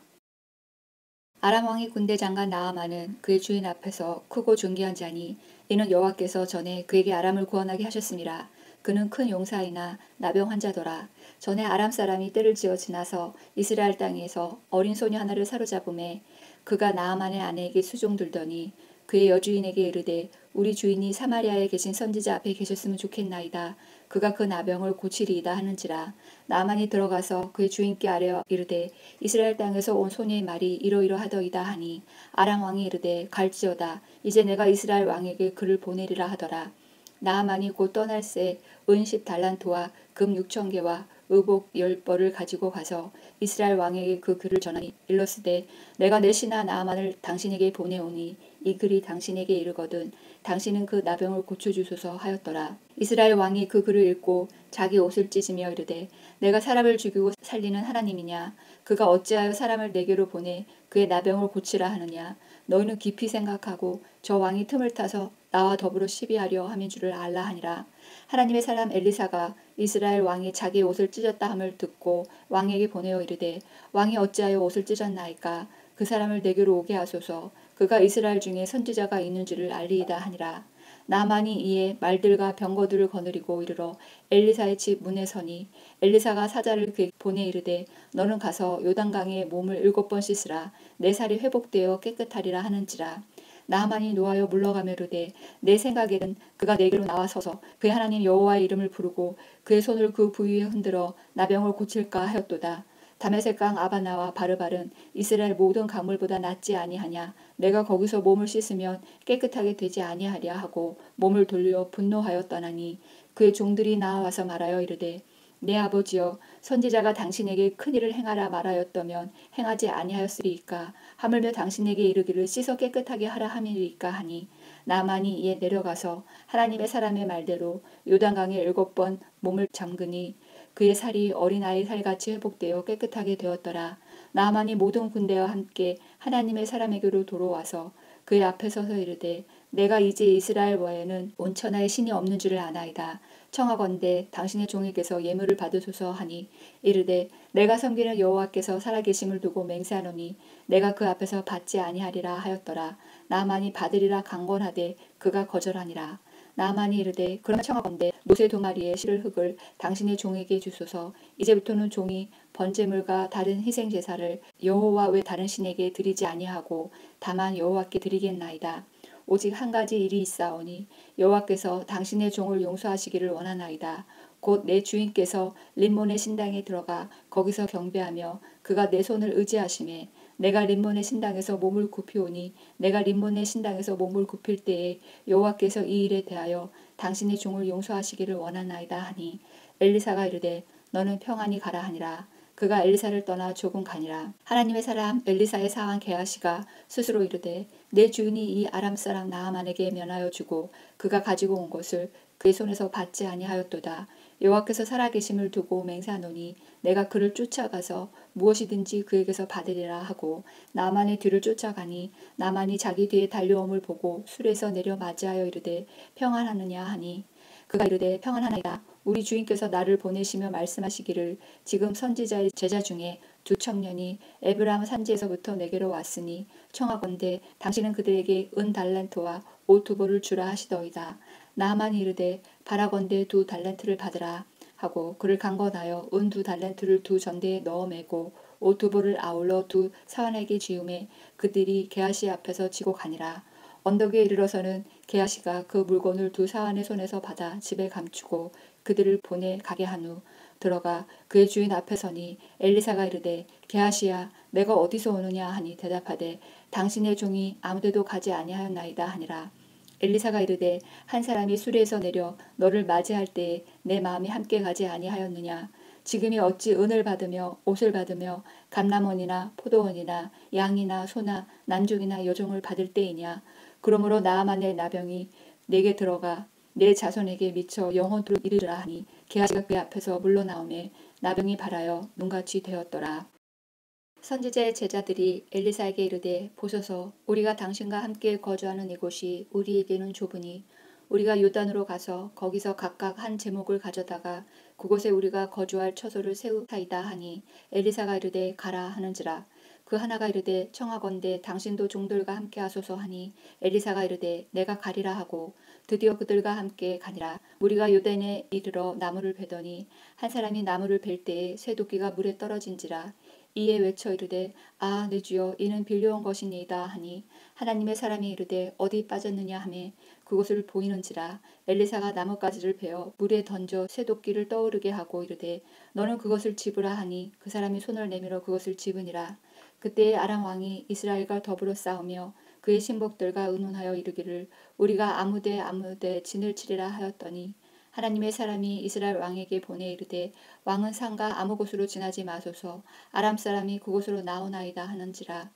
아람 왕의 군대 장관 나아만은 그의 주인 앞에서 크고 존귀한 자니 이는 여호와께서 전에 그에게 아람을 구원하게 하셨습니다. 그는 큰 용사이나 나병 환자더라. 전에 아람 사람이 때를 지어 지나서 이스라엘 땅에서 어린 소녀 하나를 사로잡음에 그가 나아만의 아내에게 수종들더니 그의 여주인에게 이르되 우리 주인이 사마리아에 계신 선지자 앞에 계셨으면 좋겠나이다. 그가 그 나병을 고치리이다 하는지라. 나아만이 들어가서 그의 주인께 아뢰어 이르되 이스라엘 땅에서 온 소녀의 말이 이러이러하더이다 하니 아람 왕이 이르되 갈지어다. 이제 내가 이스라엘 왕에게 그를 보내리라 하더라. 나아만이 곧 떠날새 은 10달란트와 금 6,000개와 의복 10벌을 가지고 가서 이스라엘 왕에게 그 글을 전하니 일러스되 내가 내 신하 나아만을 당신에게 보내오니 이 글이 당신에게 이르거든 당신은 그 나병을 고쳐주소서 하였더라. 이스라엘 왕이 그 글을 읽고 자기 옷을 찢으며 이르되 내가 사람을 죽이고 살리는 하나님이냐. 그가 어찌하여 사람을 내게로 보내 그의 나병을 고치라 하느냐. 너희는 깊이 생각하고 저 왕이 틈을 타서 나와 더불어 시비하려 함인 줄을 알라 하니라. 하나님의 사람 엘리사가 이스라엘 왕이 자기의 옷을 찢었다 함을 듣고 왕에게 보내어 이르되 왕이 어찌하여 옷을 찢었나이까. 그 사람을 내게로 오게 하소서. 그가 이스라엘 중에 선지자가 있는 줄을 알리이다 하니라. 나만이 이에 말들과 병거들을 거느리고 이르러 엘리사의 집 문에 서니 엘리사가 사자를 그에게 보내 이르되 너는 가서 요단강에 몸을 7번 씻으라. 내 살이 회복되어 깨끗하리라 하는지라. 나아만이 노하여 물러가며 이르되 내 생각에는 그가 내게로 나와서서 그의 하나님 여호와의 이름을 부르고 그의 손을 그 부위에 흔들어 나병을 고칠까 하였도다. 다메섹강 아바나와 바르발은 이스라엘 모든 강물보다 낫지 아니하냐. 내가 거기서 몸을 씻으면 깨끗하게 되지 아니하랴 하고 몸을 돌려 분노하여 떠나니 그의 종들이 나와서 말하여 이르되 내 아버지여 선지자가 당신에게 큰일을 행하라 말하였다면 행하지 아니하였으리이까. 하물며 당신에게 이르기를 씻어 깨끗하게 하라 함이리이까 하니 나만이 이에 내려가서 하나님의 사람의 말대로 요단강에 7번 몸을 잠그니 그의 살이 어린아이 살같이 회복되어 깨끗하게 되었더라. 나만이 모든 군대와 함께 하나님의 사람에게로 돌아와서 그의 앞에 서서 이르되 내가 이제 이스라엘 외에는 온천하에 신이 없는 줄을 아나이다. 청하건대 당신의 종에게서 예물을 받으소서 하니 이르되 내가 섬기는 여호와께서 살아계심을 두고 맹세하노니 내가 그 앞에서 받지 아니하리라 하였더라. 나만이 받으리라 강권하되 그가 거절하니라. 나만이 이르되 그러나 청하건대 노새 동아리에 실을 흙을 당신의 종에게 주소서. 이제부터는 종이 번제물과 다른 희생 제사를 여호와 외 다른 신에게 드리지 아니하고 다만 여호와께 드리겠나이다. 오직 한 가지 일이 있사오니 여호와께서 당신의 종을 용서하시기를 원하나이다. 곧 내 주인께서 림몬의 신당에 들어가 거기서 경배하며 그가 내 손을 의지하심에 내가 림몬의 신당에서 몸을 굽히오니 내가 림몬의 신당에서 몸을 굽힐 때에 여호와께서 이 일에 대하여 당신의 종을 용서하시기를 원하나이다 하니 엘리사가 이르되 너는 평안히 가라 하니라. 그가 엘리사를 떠나 조금 가니라. 하나님의 사람 엘리사의 사환 게하시가 스스로 이르되 내 주인이 이 아람 사람 나아만에게 면하여 주고 그가 가지고 온 것을 그의 손에서 받지 아니하였도다. 여호와께서 살아계심을 두고 맹세하노니 내가 그를 쫓아가서 무엇이든지 그에게서 받으리라 하고 나만의 뒤를 쫓아가니 나만이 자기 뒤에 달려옴을 보고 술에서 내려 맞이하여 이르되 평안하느냐 하니 그가 이르되 평안하나이다. 우리 주인께서 나를 보내시며 말씀하시기를 지금 선지자의 제자 중에 두 청년이 에브라임 산지에서부터 내게로 왔으니 청하건대 당신은 그들에게 은 달란트와 옷 두 벌을 주라 하시더이다. 나만이 이르되 바라건대 두 달란트를 받으라 하고 그를 강권하여 은 두 달란트를 두 전대에 넣어 매고 옷 두 벌을 아울러 두 사환에게 지우매 그들이 게하시 앞에서 지고 가니라. 언덕 위에 이르러서는 게하시가 그 물건을 두 사환의 손에서 받아 집에 감추고 그들을 보내 가게 한 후 들어가 그의 주인 앞에 서니 엘리사가 이르되 게하시야 내가 어디서 오느냐 하니 대답하되 당신의 종이 아무데도 가지 아니하였나이다 하니라. 엘리사가 이르되 한 사람이 수레에서 내려 너를 맞이할 때에 내 마음이 함께 가지 아니하였느냐. 지금이 어찌 은을 받으며 옷을 받으며 감람원이나 포도원이나 양이나 소나 남종이나 여종을 받을 때이냐. 그러므로 나아만의 나병이 내게 들어가 내 자손에게 미쳐 영원토록 이르리라 하니 게하시가 그의 앞에서 물러나오매 나병이 발하여 눈같이 되었더라. 선지자의 제자들이 엘리사에게 이르되 보소서 우리가 당신과 함께 거주하는 이곳이 우리에게는 좁으니 우리가 요단으로 가서 거기서 각각 한 제목을 가져다가 그곳에 우리가 거주할 처소를 세우사이다 하니 엘리사가 이르되 가라 하는지라. 그 하나가 이르되 청하건대 당신도 종들과 함께 하소서 하니 엘리사가 이르되 내가 가리라 하고 드디어 그들과 함께 가니라. 우리가 요단에 이르러 나무를 베더니 한 사람이 나무를 벨 때에 쇠도끼가 물에 떨어진지라. 이에 외쳐 이르되 아 내 주여 이는 빌려온 것이니이다 하니 하나님의 사람이 이르되 어디 빠졌느냐 하매 그곳을 보이는지라. 엘리사가 나뭇가지를 베어 물에 던져 쇠도끼를 떠오르게 하고 이르되 너는 그것을 집으라 하니 그 사람이 손을 내밀어 그것을 집으니라. 그때에 아람 왕이 이스라엘과 더불어 싸우며 그의 신복들과 의논하여 이르기를 우리가 아무데 진을 치리라 하였더니 하나님의 사람이 이스라엘 왕에게 보내 이르되 왕은 산과 아무 곳으로 지나지 마소서 아람 사람이 그곳으로 나오나이다 하는지라.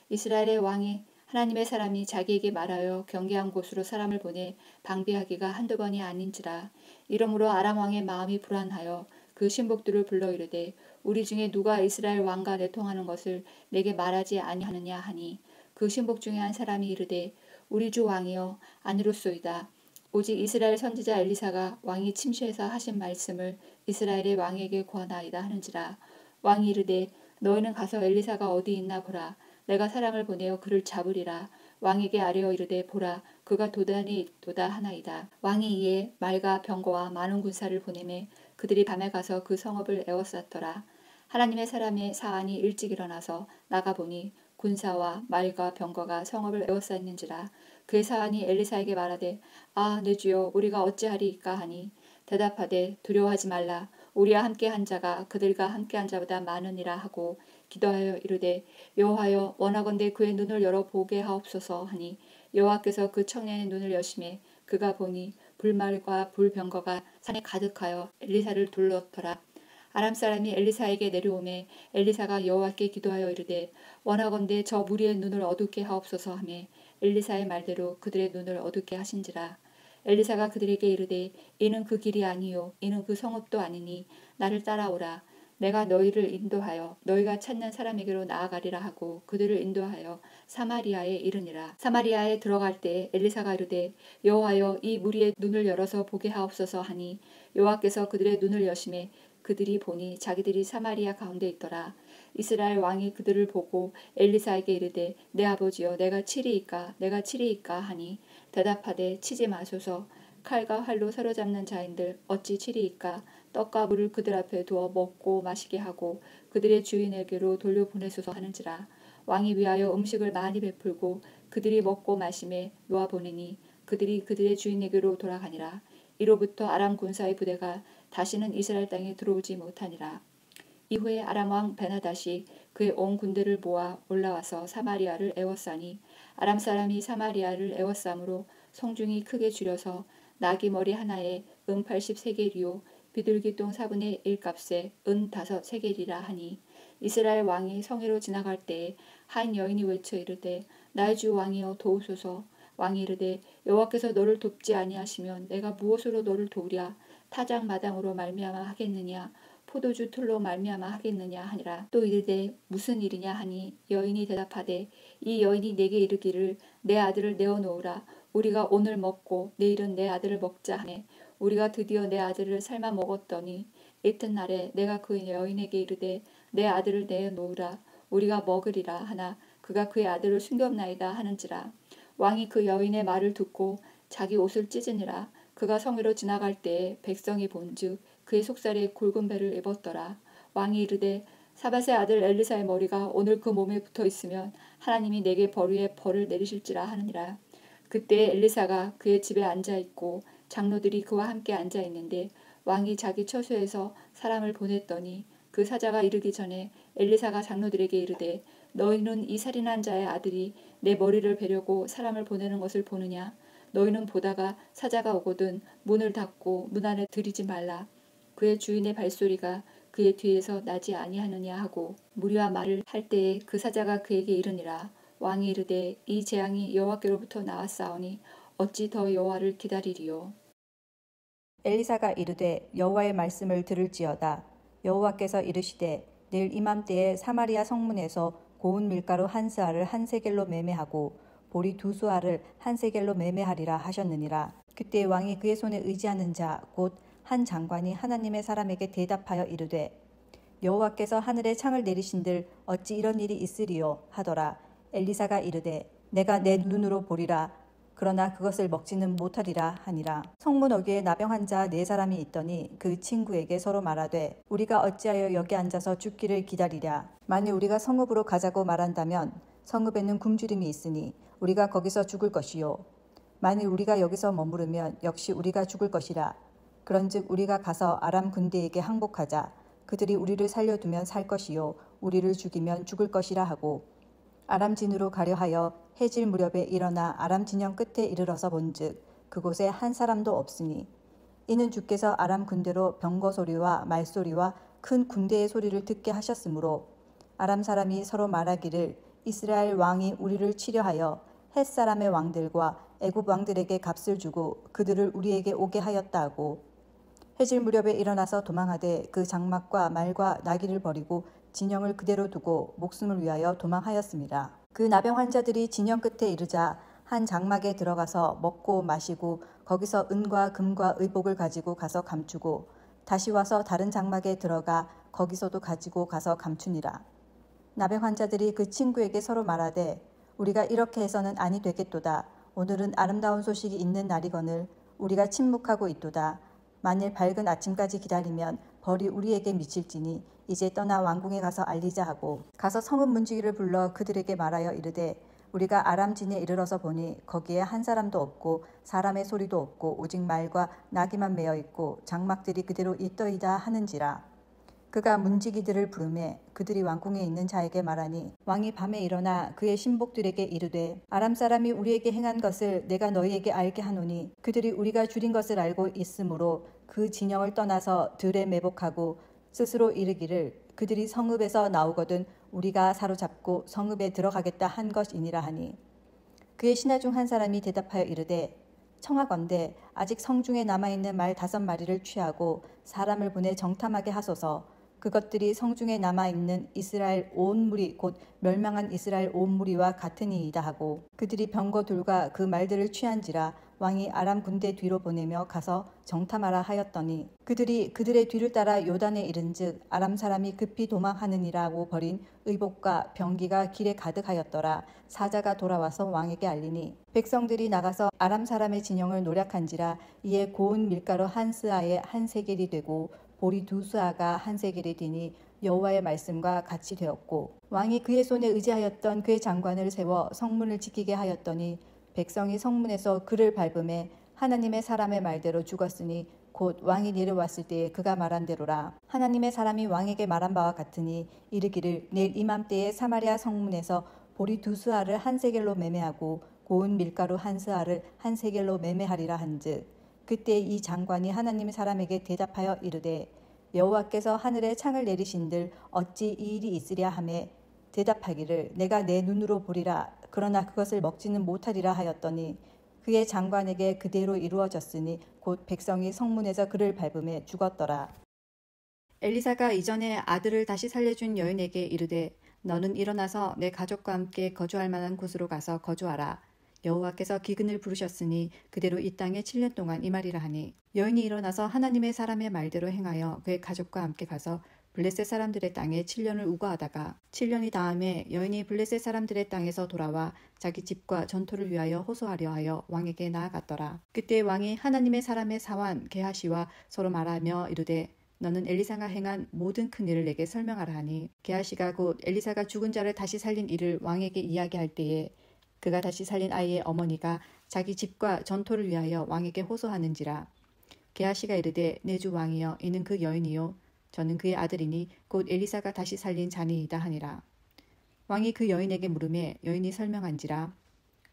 이스라엘의 왕이 하나님의 사람이 자기에게 말하여 경계한 곳으로 사람을 보내 방비하기가 한두 번이 아닌지라. 이러므로 아람 왕의 마음이 불안하여 그 신복들을 불러 이르되 우리 중에 누가 이스라엘 왕과 내통하는 것을 내게 말하지 아니하느냐 하니 그 신복 중에 한 사람이 이르되 우리 주 왕이여 아니로소이다. 오직 이스라엘 선지자 엘리사가 왕이 침시해서 하신 말씀을 이스라엘의 왕에게 고하나이다 하는지라. 왕이 이르되 너희는 가서 엘리사가 어디 있나 보라. 내가 사람을 보내어 그를 잡으리라. 왕에게 아뢰어 이르되 보라 그가 도단에 있도다 하나이다. 왕이 이에 말과 병거와 많은 군사를 보내매 그들이 밤에 가서 그 성읍을 에워쌌더라. 하나님의 사람의 사안이 일찍 일어나서 나가보니 군사와 말과 병거가 성읍을 에워쌌는지라. 그의 사안이 엘리사에게 말하되 아 내 주여 우리가 어찌하리이까 하니 대답하되 두려워하지 말라. 우리와 함께한 자가 그들과 함께한 자보다 많으니라 하고 기도하여 이르되 여호와여 원하건대 그의 눈을 열어 보게 하옵소서 하니 여호와께서 그 청년의 눈을 여심해 그가 보니 불말과 불병거가 산에 가득하여 엘리사를 둘렀더라. 아람 사람이 엘리사에게 내려오매 엘리사가 여호와께 기도하여 이르되 원하건대 저 무리의 눈을 어둡게 하옵소서 하매 엘리사의 말대로 그들의 눈을 어둡게 하신지라. 엘리사가 그들에게 이르되 이는 그 길이 아니요 이는 그 성읍도 아니니 나를 따라오라. 내가 너희를 인도하여 너희가 찾는 사람에게로 나아가리라 하고 그들을 인도하여 사마리아에 이르니라. 사마리아에 들어갈 때 엘리사가 이르되 여호와여 이 무리의 눈을 열어서 보게 하옵소서 하니 여호와께서 그들의 눈을 여심해 그들이 보니 자기들이 사마리아 가운데 있더라. 이스라엘 왕이 그들을 보고 엘리사에게 이르되 내 아버지여 내가 치리이까 하니 대답하되 치지 마소서. 칼과 활로 사로잡는 자인들 어찌 치리이까. 떡과 물을 그들 앞에 두어 먹고 마시게 하고 그들의 주인에게로 돌려보내소서 하는지라. 왕이 위하여 음식을 많이 베풀고 그들이 먹고 마심에 놓아보내니 그들이 그들의 주인에게로 돌아가니라. 이로부터 아람 군사의 부대가 다시는 이스라엘 땅에 들어오지 못하니라. 이후에 아람 왕 베나닷이 그의 온 군대를 모아 올라와서 사마리아를 에워싸니 아람 사람이 사마리아를 에워싸므로 성중이 크게 줄여서 나귀 머리 하나에 은 80세겔이요 비둘기똥 4분의 1 값에 은 5세겔이라 하니 이스라엘 왕이 성회로 지나갈 때에 한 여인이 외쳐 이르되 나의 주 왕이여 도우소서. 왕이 이르되 여호와께서 너를 돕지 아니하시면 내가 무엇으로 너를 도우랴. 타작마당으로 말미암아 하겠느냐 포도주 틀로 말미암아 하겠느냐 하니라. 또 이르되 무슨 일이냐 하니 여인이 대답하되 이 여인이 내게 이르기를 내 아들을 내어 놓으라. 우리가 오늘 먹고 내일은 내 아들을 먹자 하매 우리가 드디어 내 아들을 삶아 먹었더니 이튿날에 내가 그 여인에게 이르되 내 아들을 내어 놓으라. 우리가 먹으리라 하나 그가 그의 아들을 숨겼나이다 하는지라. 왕이 그 여인의 말을 듣고 자기 옷을 찢으니라. 그가 성으로 지나갈 때에 백성이 본즉 그의 속살에 굵은 배를 입었더라. 왕이 이르되 사밧의 아들 엘리사의 머리가 오늘 그 몸에 붙어 있으면 하나님이 내게 벌 위에 벌을 내리실지라 하느니라. 그때 엘리사가 그의 집에 앉아 있고 장로들이 그와 함께 앉아 있는데 왕이 자기 처소에서 사람을 보냈더니 그 사자가 이르기 전에 엘리사가 장로들에게 이르되 너희는 이 살인한 자의 아들이 내 머리를 베려고 사람을 보내는 것을 보느냐? 너희는 보다가 사자가 오거든 문을 닫고 문 안에 들이지 말라. 그의 주인의 발소리가 그의 뒤에서 나지 아니하느냐 하고 무리와 말을 할 때에 그 사자가 그에게 이르니라. 왕이 이르되 이 재앙이 여호와께로부터 나왔사오니 어찌 더 여호와를 기다리리요. 엘리사가 이르되 여호와의 말씀을 들을지어다. 여호와께서 이르시되 내일 이맘때에 사마리아 성문에서 고운 밀가루 한 스아를 한 세겔로 매매하고 보리 두 수아를 한 세겔로 매매하리라 하셨느니라. 그때 왕이 그의 손에 의지하는 자 곧 한 장관이 하나님의 사람에게 대답하여 이르되 여호와께서 하늘에 창을 내리신들 어찌 이런 일이 있으리요 하더라. 엘리사가 이르되 내가 내 눈으로 보리라. 그러나 그것을 먹지는 못하리라 하니라. 성문 어귀에 나병 자 4사람이 있더니 그 친구에게 서로 말하되 우리가 어찌하여 여기 앉아서 죽기를 기다리랴. 만일 우리가 성읍으로 가자고 말한다면 성읍에는 굶주림이 있으니 우리가 거기서 죽을 것이요. 만일 우리가 여기서 머무르면 역시 우리가 죽을 것이라. 그런즉 우리가 가서 아람 군대에게 항복하자. 그들이 우리를 살려두면 살 것이요 우리를 죽이면 죽을 것이라 하고 아람 진으로 가려 하여 해질 무렵에 일어나 아람 진영 끝에 이르러서 본즉 그곳에 한 사람도 없으니 이는 주께서 아람 군대로 병거 소리와 말소리와 큰 군대의 소리를 듣게 하셨으므로 아람 사람이 서로 말하기를 이스라엘 왕이 우리를 치려하여 헷 사람의 왕들과 애굽 왕들에게 값을 주고 그들을 우리에게 오게 하였다 하고 해질 무렵에 일어나서 도망하되 그 장막과 말과 나귀를 버리고 진영을 그대로 두고 목숨을 위하여 도망하였습니다. 그 나병 환자들이 진영 끝에 이르자 한 장막에 들어가서 먹고 마시고 거기서 은과 금과 의복을 가지고 가서 감추고 다시 와서 다른 장막에 들어가 거기서도 가지고 가서 감추니라. 나병 환자들이 그 친구에게 서로 말하되 우리가 이렇게 해서는 아니 되겠도다. 오늘은 아름다운 소식이 있는 날이거늘 우리가 침묵하고 있도다. 만일 밝은 아침까지 기다리면 벌이 우리에게 미칠지니 이제 떠나 왕궁에 가서 알리자 하고 가서 성읍 문지기를 불러 그들에게 말하여 이르되 우리가 아람진에 이르러서 보니 거기에 한 사람도 없고 사람의 소리도 없고 오직 말과 나귀만 매어 있고 장막들이 그대로 있더이다 하는지라. 그가 문지기들을 부르매 그들이 왕궁에 있는 자에게 말하니 왕이 밤에 일어나 그의 신복들에게 이르되 아람 사람이 우리에게 행한 것을 내가 너희에게 알게 하노니 그들이 우리가 줄인 것을 알고 있으므로 그 진영을 떠나서 들에 매복하고 스스로 이르기를 그들이 성읍에서 나오거든 우리가 사로잡고 성읍에 들어가겠다 한 것이니라 하니 그의 신하 중 한 사람이 대답하여 이르되 청하건대 아직 성중에 남아있는 말 5마리를 취하고 사람을 보내 정탐하게 하소서. 그것들이 성중에 남아있는 이스라엘 온 무리 곧 멸망한 이스라엘 온 무리와 같으니이다 하고 그들이 병거 둘과 그 말들을 취한지라. 왕이 아람 군대 뒤로 보내며 가서 정탐하라 하였더니 그들이 그들의 뒤를 따라 요단에 이른즉 아람 사람이 급히 도망하느니라고 버린 의복과 병기가 길에 가득하였더라. 사자가 돌아와서 왕에게 알리니 백성들이 나가서 아람 사람의 진영을 노략한지라. 이에 고운 밀가루 한 스아에 한 세겔이 되고 보리 2수아가 한 세겔이 되니 여호와의 말씀과 같이 되었고 왕이 그의 손에 의지하였던 그의 장관을 세워 성문을 지키게 하였더니 백성이 성문에서 그를 밟음에 하나님의 사람의 말대로 죽었으니 곧 왕이 내려왔을 때에 그가 말한 대로라. 하나님의 사람이 왕에게 말한 바와 같으니 이르기를 내일 이맘때에 사마리아 성문에서 보리 2수아를 한 세겔로 매매하고 고운 밀가루 한 스아를 한 세겔로 매매하리라 한즉 그때 이 장관이 하나님의 사람에게 대답하여 이르되 여호와께서 하늘에 창을 내리신들 어찌 이 일이 있으랴 하매 대답하기를 내가 내 눈으로 보리라. 그러나 그것을 먹지는 못하리라 하였더니 그의 장관에게 그대로 이루어졌으니 곧 백성이 성문에서 그를 밟음에 죽었더라. 엘리사가 이전에 아들을 다시 살려준 여인에게 이르되 너는 일어나서 내 가족과 함께 거주할 만한 곳으로 가서 거주하라. 여호와께서 기근을 부르셨으니 그대로 이 땅에 7년 동안 임하리라 하니 여인이 일어나서 하나님의 사람의 말대로 행하여 그의 가족과 함께 가서 블레셋 사람들의 땅에 7년을 우거하다가 7년이 다음에 여인이 블레셋 사람들의 땅에서 돌아와 자기 집과 전토를 위하여 호소하려 하여 왕에게 나아갔더라. 그때 왕이 하나님의 사람의 사환 게하시와 서로 말하며 이르되 너는 엘리사가 행한 모든 큰 일을 내게 설명하라 하니 게하시가 곧 엘리사가 죽은 자를 다시 살린 일을 왕에게 이야기할 때에 그가 다시 살린 아이의 어머니가 자기 집과 전토를 위하여 왕에게 호소하는지라. 게하시가 이르되 내 주 왕이여 이는 그 여인이요 저는 그의 아들이니 곧 엘리사가 다시 살린 자니이다 하니라. 왕이 그 여인에게 물으매 여인이 설명한지라.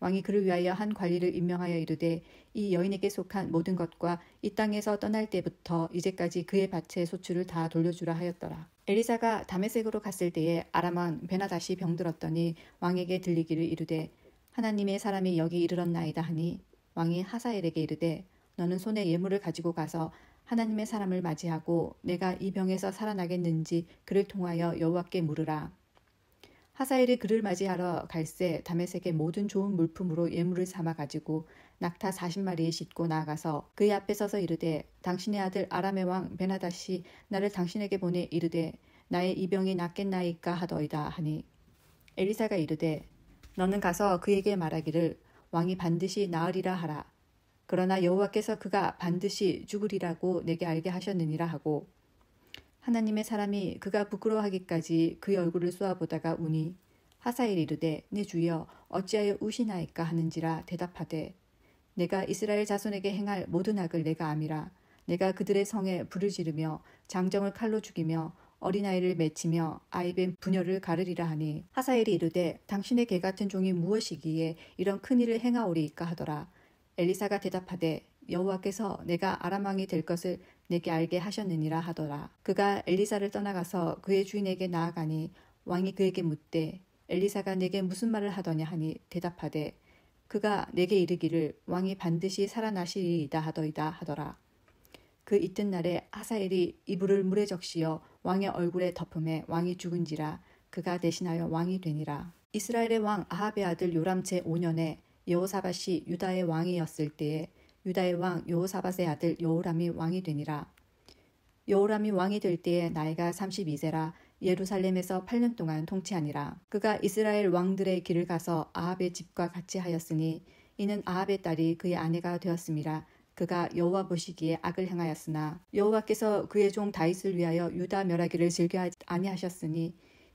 왕이 그를 위하여 한 관리를 임명하여 이르되 이 여인에게 속한 모든 것과 이 땅에서 떠날 때부터 이제까지 그의 밭의 소출을 다 돌려주라 하였더라. 엘리사가 다메섹으로 갔을 때에 아람 왕 베나다시 병들었더니 왕에게 들리기를 이르되 하나님의 사람이 여기 이르렀나이다 하니 왕이 하사엘에게 이르되 너는 손에 예물을 가지고 가서 하나님의 사람을 맞이하고 내가 이 병에서 살아나겠는지 그를 통하여 여호와께 물으라. 하사엘이 그를 맞이하러 갈새 다메섹의 모든 좋은 물품으로 예물을 삼아 가지고 낙타 40마리에 싣고 나아가서 그의 앞에 서서 이르되 당신의 아들 아람의 왕 베나다시 나를 당신에게 보내 이르되 나의 이 병이 낫겠나이까 하더이다 하니 엘리사가 이르되 너는 가서 그에게 말하기를 왕이 반드시 나으리라 하라. 그러나 여호와께서 그가 반드시 죽으리라고 내게 알게 하셨느니라 하고 하나님의 사람이 그가 부끄러워하기까지 그의 얼굴을 쏘아보다가 우니 하사엘이 이르되 내 주여 어찌하여 우시나이까 하는지라 대답하되 내가 이스라엘 자손에게 행할 모든 악을 내가 암이라. 내가 그들의 성에 불을 지르며 장정을 칼로 죽이며 어린아이를 맺히며 아이의 부녀를 가르리라 하니 하사엘이 이르되 당신의 개 같은 종이 무엇이기에 이런 큰 일을 행하오리이까 하더라. 엘리사가 대답하되 여호와께서 내가 아람 왕이 될 것을 내게 알게 하셨느니라 하더라. 그가 엘리사를 떠나가서 그의 주인에게 나아가니 왕이 그에게 묻되 엘리사가 내게 무슨 말을 하더냐 하니 대답하되 그가 내게 이르기를 왕이 반드시 살아나시리이다 하더이다 하더라. 그 이튿날에 하사엘이 이불을 물에 적시어 왕의 얼굴에 덮음에 왕이 죽은지라. 그가 대신하여 왕이 되니라. 이스라엘의 왕 아합의 아들 요람 제5년에 여호사밧이 유다의 왕이었을 때에 유다의 왕 여호사밧의 아들 여호람이 왕이 되니라. 여호람이 왕이 될 때에 나이가 32세라 예루살렘에서 8년 동안 통치하니라. 그가 이스라엘 왕들의 길을 가서 아합의 집과 같이 하였으니 이는 아합의 딸이 그의 아내가 되었음이라. 그가 여호와 보시기에 악을 행하였으나 여호와께서 그의 종 다윗을 위하여 유다 멸하기를 즐겨하지 아니하셨으니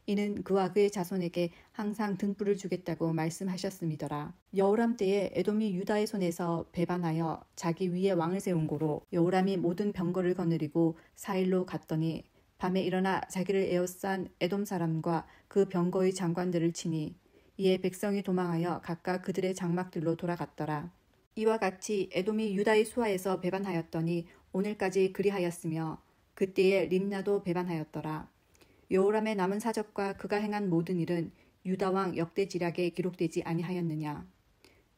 이는 그와 그의 자손에게 항상 등불을 주겠다고 말씀하셨음이더라. 여호람 때에 에돔이 유다의 손에서 배반하여 자기 위에 왕을 세운 고로 여호람이 모든 병거를 거느리고 사일로 갔더니 밤에 일어나 자기를 에워싼 에돔 사람과 그 병거의 장관들을 치니 이에 백성이 도망하여 각각 그들의 장막들로 돌아갔더라. 이와 같이 에돔이 유다의 수하에서 배반하였더니 오늘까지 그리하였으며 그때에 림나도 배반하였더라. 여호람의 남은 사적과 그가 행한 모든 일은 유다 왕 역대지략에 기록되지 아니하였느냐.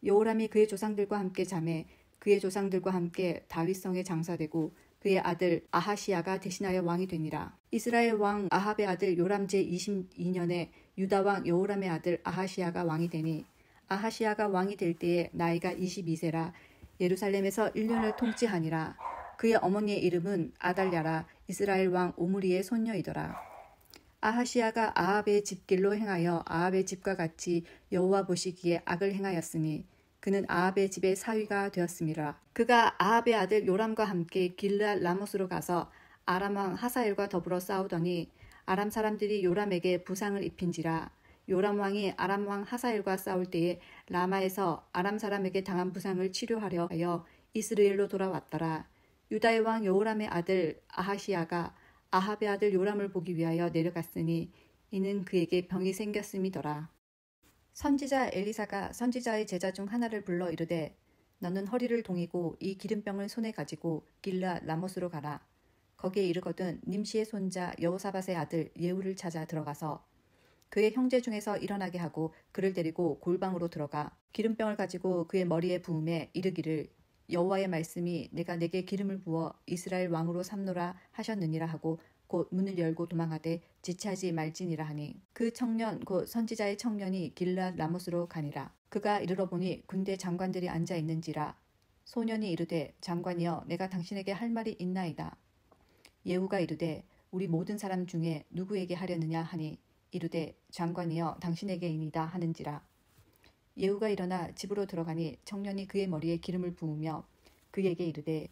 여호람이 그의 조상들과 함께 잠에 그의 조상들과 함께 다윗성에 장사되고 그의 아들 아하시야가 대신하여 왕이 되니라. 이스라엘 왕 아합의 아들 요람 제22년에 유다 왕 여호람의 아들 아하시야가 왕이 되니 아하시야가 왕이 될 때에 나이가 22세라 예루살렘에서 1년을 통치하니라. 그의 어머니의 이름은 아달랴라 이스라엘 왕 오므리의 손녀이더라. 아하시야가 아합의 집길로 행하여 아합의 집과 같이 여호와 보시기에 악을 행하였으니 그는 아합의 집의 사위가 되었음이라. 그가 아합의 아들 요람과 함께 길르앗 라못으로 가서 아람 왕 하사엘과 더불어 싸우더니 아람 사람들이 요람에게 부상을 입힌지라. 요람 왕이 아람 왕 하사엘과 싸울 때에 라마에서 아람 사람에게 당한 부상을 치료하려 하여 이스라엘로 돌아왔더라. 유다의 왕 여호람의 아들 아하시야가 아합의 아들 요람을 보기 위하여 내려갔으니 이는 그에게 병이 생겼음이더라. 선지자 엘리사가 선지자의 제자 중 하나를 불러 이르되 너는 허리를 동이고 이 기름병을 손에 가지고 길르앗 라못으로 가라. 거기에 이르거든 님시의 손자 여호사밧의 아들 예후를 찾아 들어가서 그의 형제 중에서 일어나게 하고 그를 데리고 골방으로 들어가 기름병을 가지고 그의 머리에 부음에 이르기를 여호와의 말씀이 내가 내게 기름을 부어 이스라엘 왕으로 삼노라 하셨느니라 하고 곧 문을 열고 도망하되 지체하지 말지니라 하니 그 청년 곧 선지자의 청년이 길르앗 라못으로 가니라. 그가 이르러 보니 군대 장관들이 앉아 있는지라. 소년이 이르되 장관이여 내가 당신에게 할 말이 있나이다. 예후가 이르되 우리 모든 사람 중에 누구에게 하려느냐 하니 이르되 장관이여 당신에게이니이다 하는지라. 예후가 일어나 집으로 들어가니 청년이 그의 머리에 기름을 부으며 그에게 이르되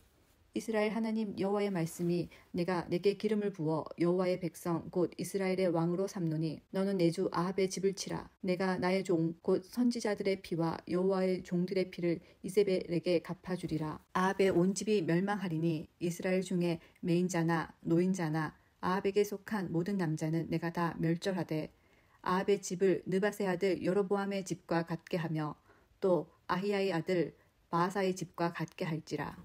이스라엘 하나님 여호와의 말씀이 내가 내게 기름을 부어 여호와의 백성 곧 이스라엘의 왕으로 삼노니 너는 내 주 아합의 집을 치라. 내가 나의 종 곧 선지자들의 피와 여호와의 종들의 피를 이세벨에게 갚아주리라. 아합의 온 집이 멸망하리니 이스라엘 중에 매인자나 노인자나 아합에게 속한 모든 남자는 내가 다 멸절하되 아합의 집을 느밧의 아들 여로보암의 집과 같게 하며 또 아히야의 아들 바아사의 집과 같게 할지라.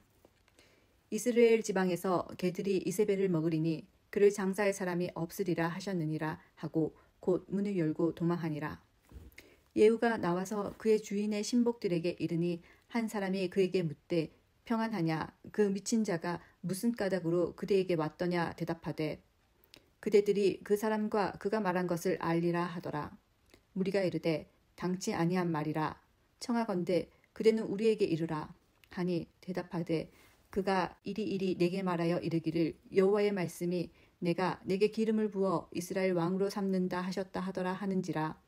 이스라엘 지방에서 개들이 이세벨을 먹으리니 그를 장사할 사람이 없으리라 하셨느니라 하고 곧 문을 열고 도망하니라. 예후가 나와서 그의 주인의 신복들에게 이르니 한 사람이 그에게 묻되 평안하냐. 그 미친 자가 무슨 까닭으로 그대에게 왔더냐 대답하되 그대들이 그 사람과 그가 말한 것을 알리라 하더라. 무리가 이르되 당치 아니한 말이라. 청하건대 그대는 우리에게 이르라 하니 대답하되 그가 이리 내게 말하여 이르기를 여호와의 말씀이 내가 내게 기름을 부어 이스라엘 왕으로 삼는다 하셨다 하더라 하는지라.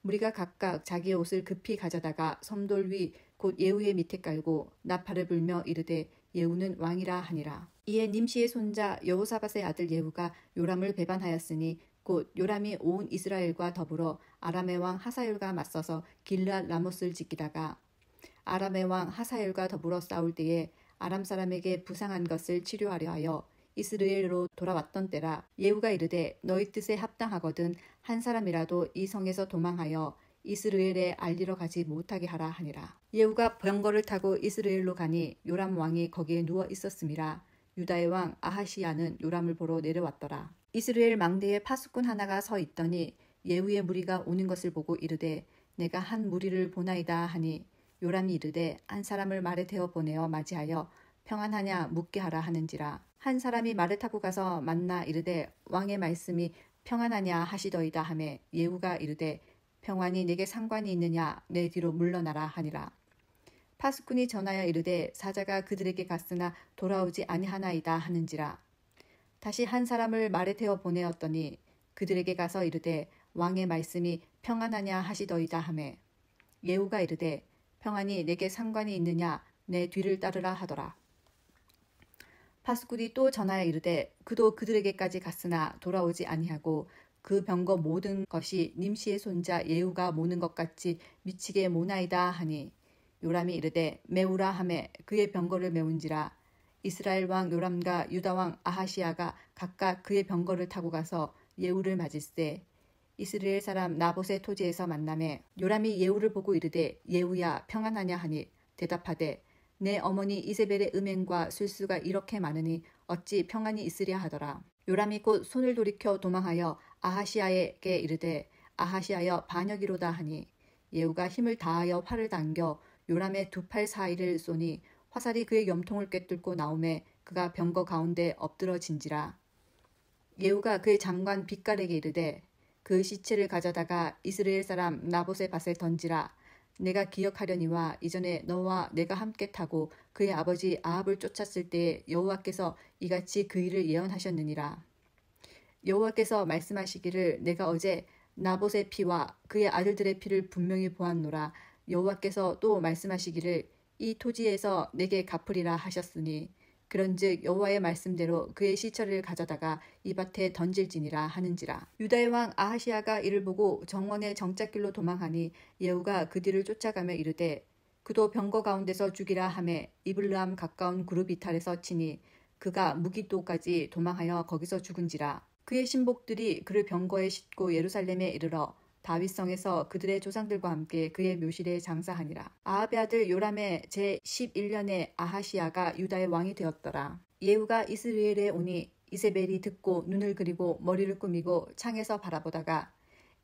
무리가 각각 자기의 옷을 급히 가져다가 섬돌 위 곧 예후의 밑에 깔고 나팔을 불며 이르되 예후는 왕이라 하니라. 이에 님시의 손자 여호사밧의 아들 예후가 요람을 배반하였으니 곧 요람이 온 이스라엘과 더불어 아람의 왕 하사엘과 맞서서 길르앗 라못을 지키다가 아람의 왕 하사엘과 더불어 싸울 때에 아람 사람에게 부상한 것을 치료하려 하여 이스라엘로 돌아왔던 때라. 예후가 이르되 너희 뜻에 합당하거든 한 사람이라도 이 성에서 도망하여 이스라엘에 알리러 가지 못하게 하라 하니라. 예후가 병거를 타고 이스라엘로 가니 요람 왕이 거기에 누워 있었음이라. 유다의 왕 아하시야는 요람을 보러 내려왔더라. 이스라엘 망대에 파수꾼 하나가 서 있더니 예후의 무리가 오는 것을 보고 이르되 내가 한 무리를 보나이다 하니 요람이 이르되 한 사람을 말에 태워 보내어 맞이하여 평안하냐 묻게 하라 하는지라. 한 사람이 말을 타고 가서 만나 이르되 왕의 말씀이 평안하냐 하시더이다 하매 예후가 이르되 평안이 내게 상관이 있느냐 내 뒤로 물러나라 하니라. 파수꾼이 전하여 이르되 사자가 그들에게 갔으나 돌아오지 아니하나이다 하는지라. 다시 한 사람을 말에 태워 보내었더니 그들에게 가서 이르되 왕의 말씀이 평안하냐 하시더이다 하매 예후가 이르되 평안이 내게 상관이 있느냐 내 뒤를 따르라 하더라. 파수꾼이 또 전하여 이르되 그도 그들에게까지 갔으나 돌아오지 아니하고 그 병거 모든 것이 님시의 손자 예후가 모는 것 같이 미치게 모나이다 하니 요람이 이르되 메우라 하매 그의 병거를 메운지라. 이스라엘 왕 요람과 유다 왕 아하시야가 각각 그의 병거를 타고 가서 예후를 맞을세. 이스라엘 사람 나봇의 토지에서 만나매 요람이 예후를 보고 이르되 예후야 평안하냐 하니 대답하되 내 어머니 이세벨의 음행과 술수가 이렇게 많으니 어찌 평안이 있으랴 하더라. 요람이 곧 손을 돌이켜 도망하여 아하시야에게 이르되 아하시야여 반역이로다 하니 예후가 힘을 다하여 활을 당겨 요람의 두 팔 사이를 쏘니 화살이 그의 염통을 꿰뚫고 나오매 그가 병거 가운데 엎드러진지라. 예후가 그의 장관 빛깔에게 이르되 그 시체를 가져다가 이스라엘 사람 나봇의 밭에 던지라. 내가 기억하려니와 이전에 너와 내가 함께 타고 그의 아버지 아합을 쫓았을 때에 여호와께서 이같이 그 일을 예언하셨느니라. 여호와께서 말씀하시기를 내가 어제 나봇의 피와 그의 아들들의 피를 분명히 보았노라. 여호와께서 또 말씀하시기를 이 토지에서 내게 갚으리라 하셨으니 그런즉 여호와의 말씀대로 그의 시체를 가져다가 이 밭에 던질지니라 하는지라. 유다의 왕 아하시야가 이를 보고 정원의 정짝길로 도망하니 예후가 그 뒤를 쫓아가며 이르되 그도 병거 가운데서 죽이라 하매 이블르함 가까운 그룹 이탈에서 치니 그가 무기도까지 도망하여 거기서 죽은지라. 그의 신복들이 그를 병거에 싣고 예루살렘에 이르러 다윗성에서 그들의 조상들과 함께 그의 묘실에 장사하니라. 아합의 아들 요람의 제11년에 아하시야가 유다의 왕이 되었더라. 예후가 이스라엘에 오니 이세벨이 듣고 눈을 그리고 머리를 꾸미고 창에서 바라보다가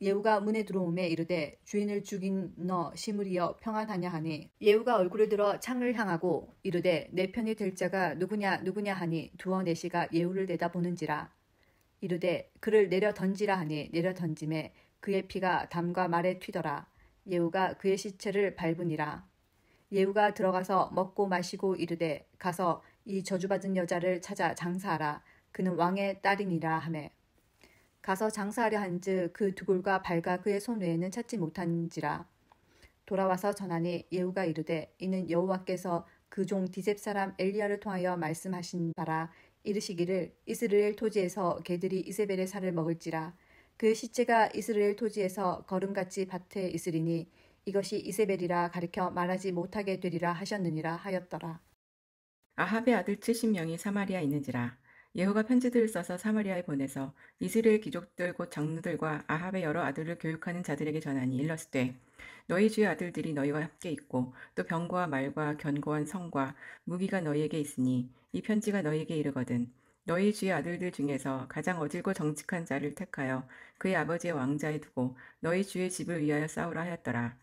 예후가 문에 들어오매 이르되 주인을 죽인 너 시므리여 평안하냐 하니 예후가 얼굴을 들어 창을 향하고 이르되 내 편이 될 자가 누구냐 누구냐 하니 두어 내시가 예후를 내다보는지라. 이르되 그를 내려 던지라 하니 내려 던짐에 그의 피가 담과 말에 튀더라. 예후가 그의 시체를 밟으니라. 예후가 들어가서 먹고 마시고 이르되 가서 이 저주받은 여자를 찾아 장사하라. 그는 왕의 딸이니라 하매 가서 장사하려 한즉 그 두골과 발과 그의 손 외에는 찾지 못한지라. 돌아와서 전하니 예후가 이르되 이는 여호와께서 그 종 디셉 사람 엘리야를 통하여 말씀하신 바라. 이르시기를 이스라엘 토지에서 개들이 이세벨의 살을 먹을지라. 그 시체가 이스라엘 토지에서 거름같이 밭에 있으리니 이것이 이세벨이라 가리켜 말하지 못하게 되리라 하셨느니라 하였더라. 아합의 아들 70명이 사마리아에 있는지라. 예후가 편지들을 써서 사마리아에 보내서 이스라엘 귀족들 곧 장로들과 아합의 여러 아들을 교육하는 자들에게 전하니 일렀으되 너희 주의 아들들이 너희와 함께 있고 또 병과 말과 견고한 성과 무기가 너희에게 있으니 이 편지가 너희에게 이르거든 너희 주의 아들들 중에서 가장 어질고 정직한 자를 택하여 그의 아버지의 왕자에 두고 너희 주의 집을 위하여 싸우라 하였더라.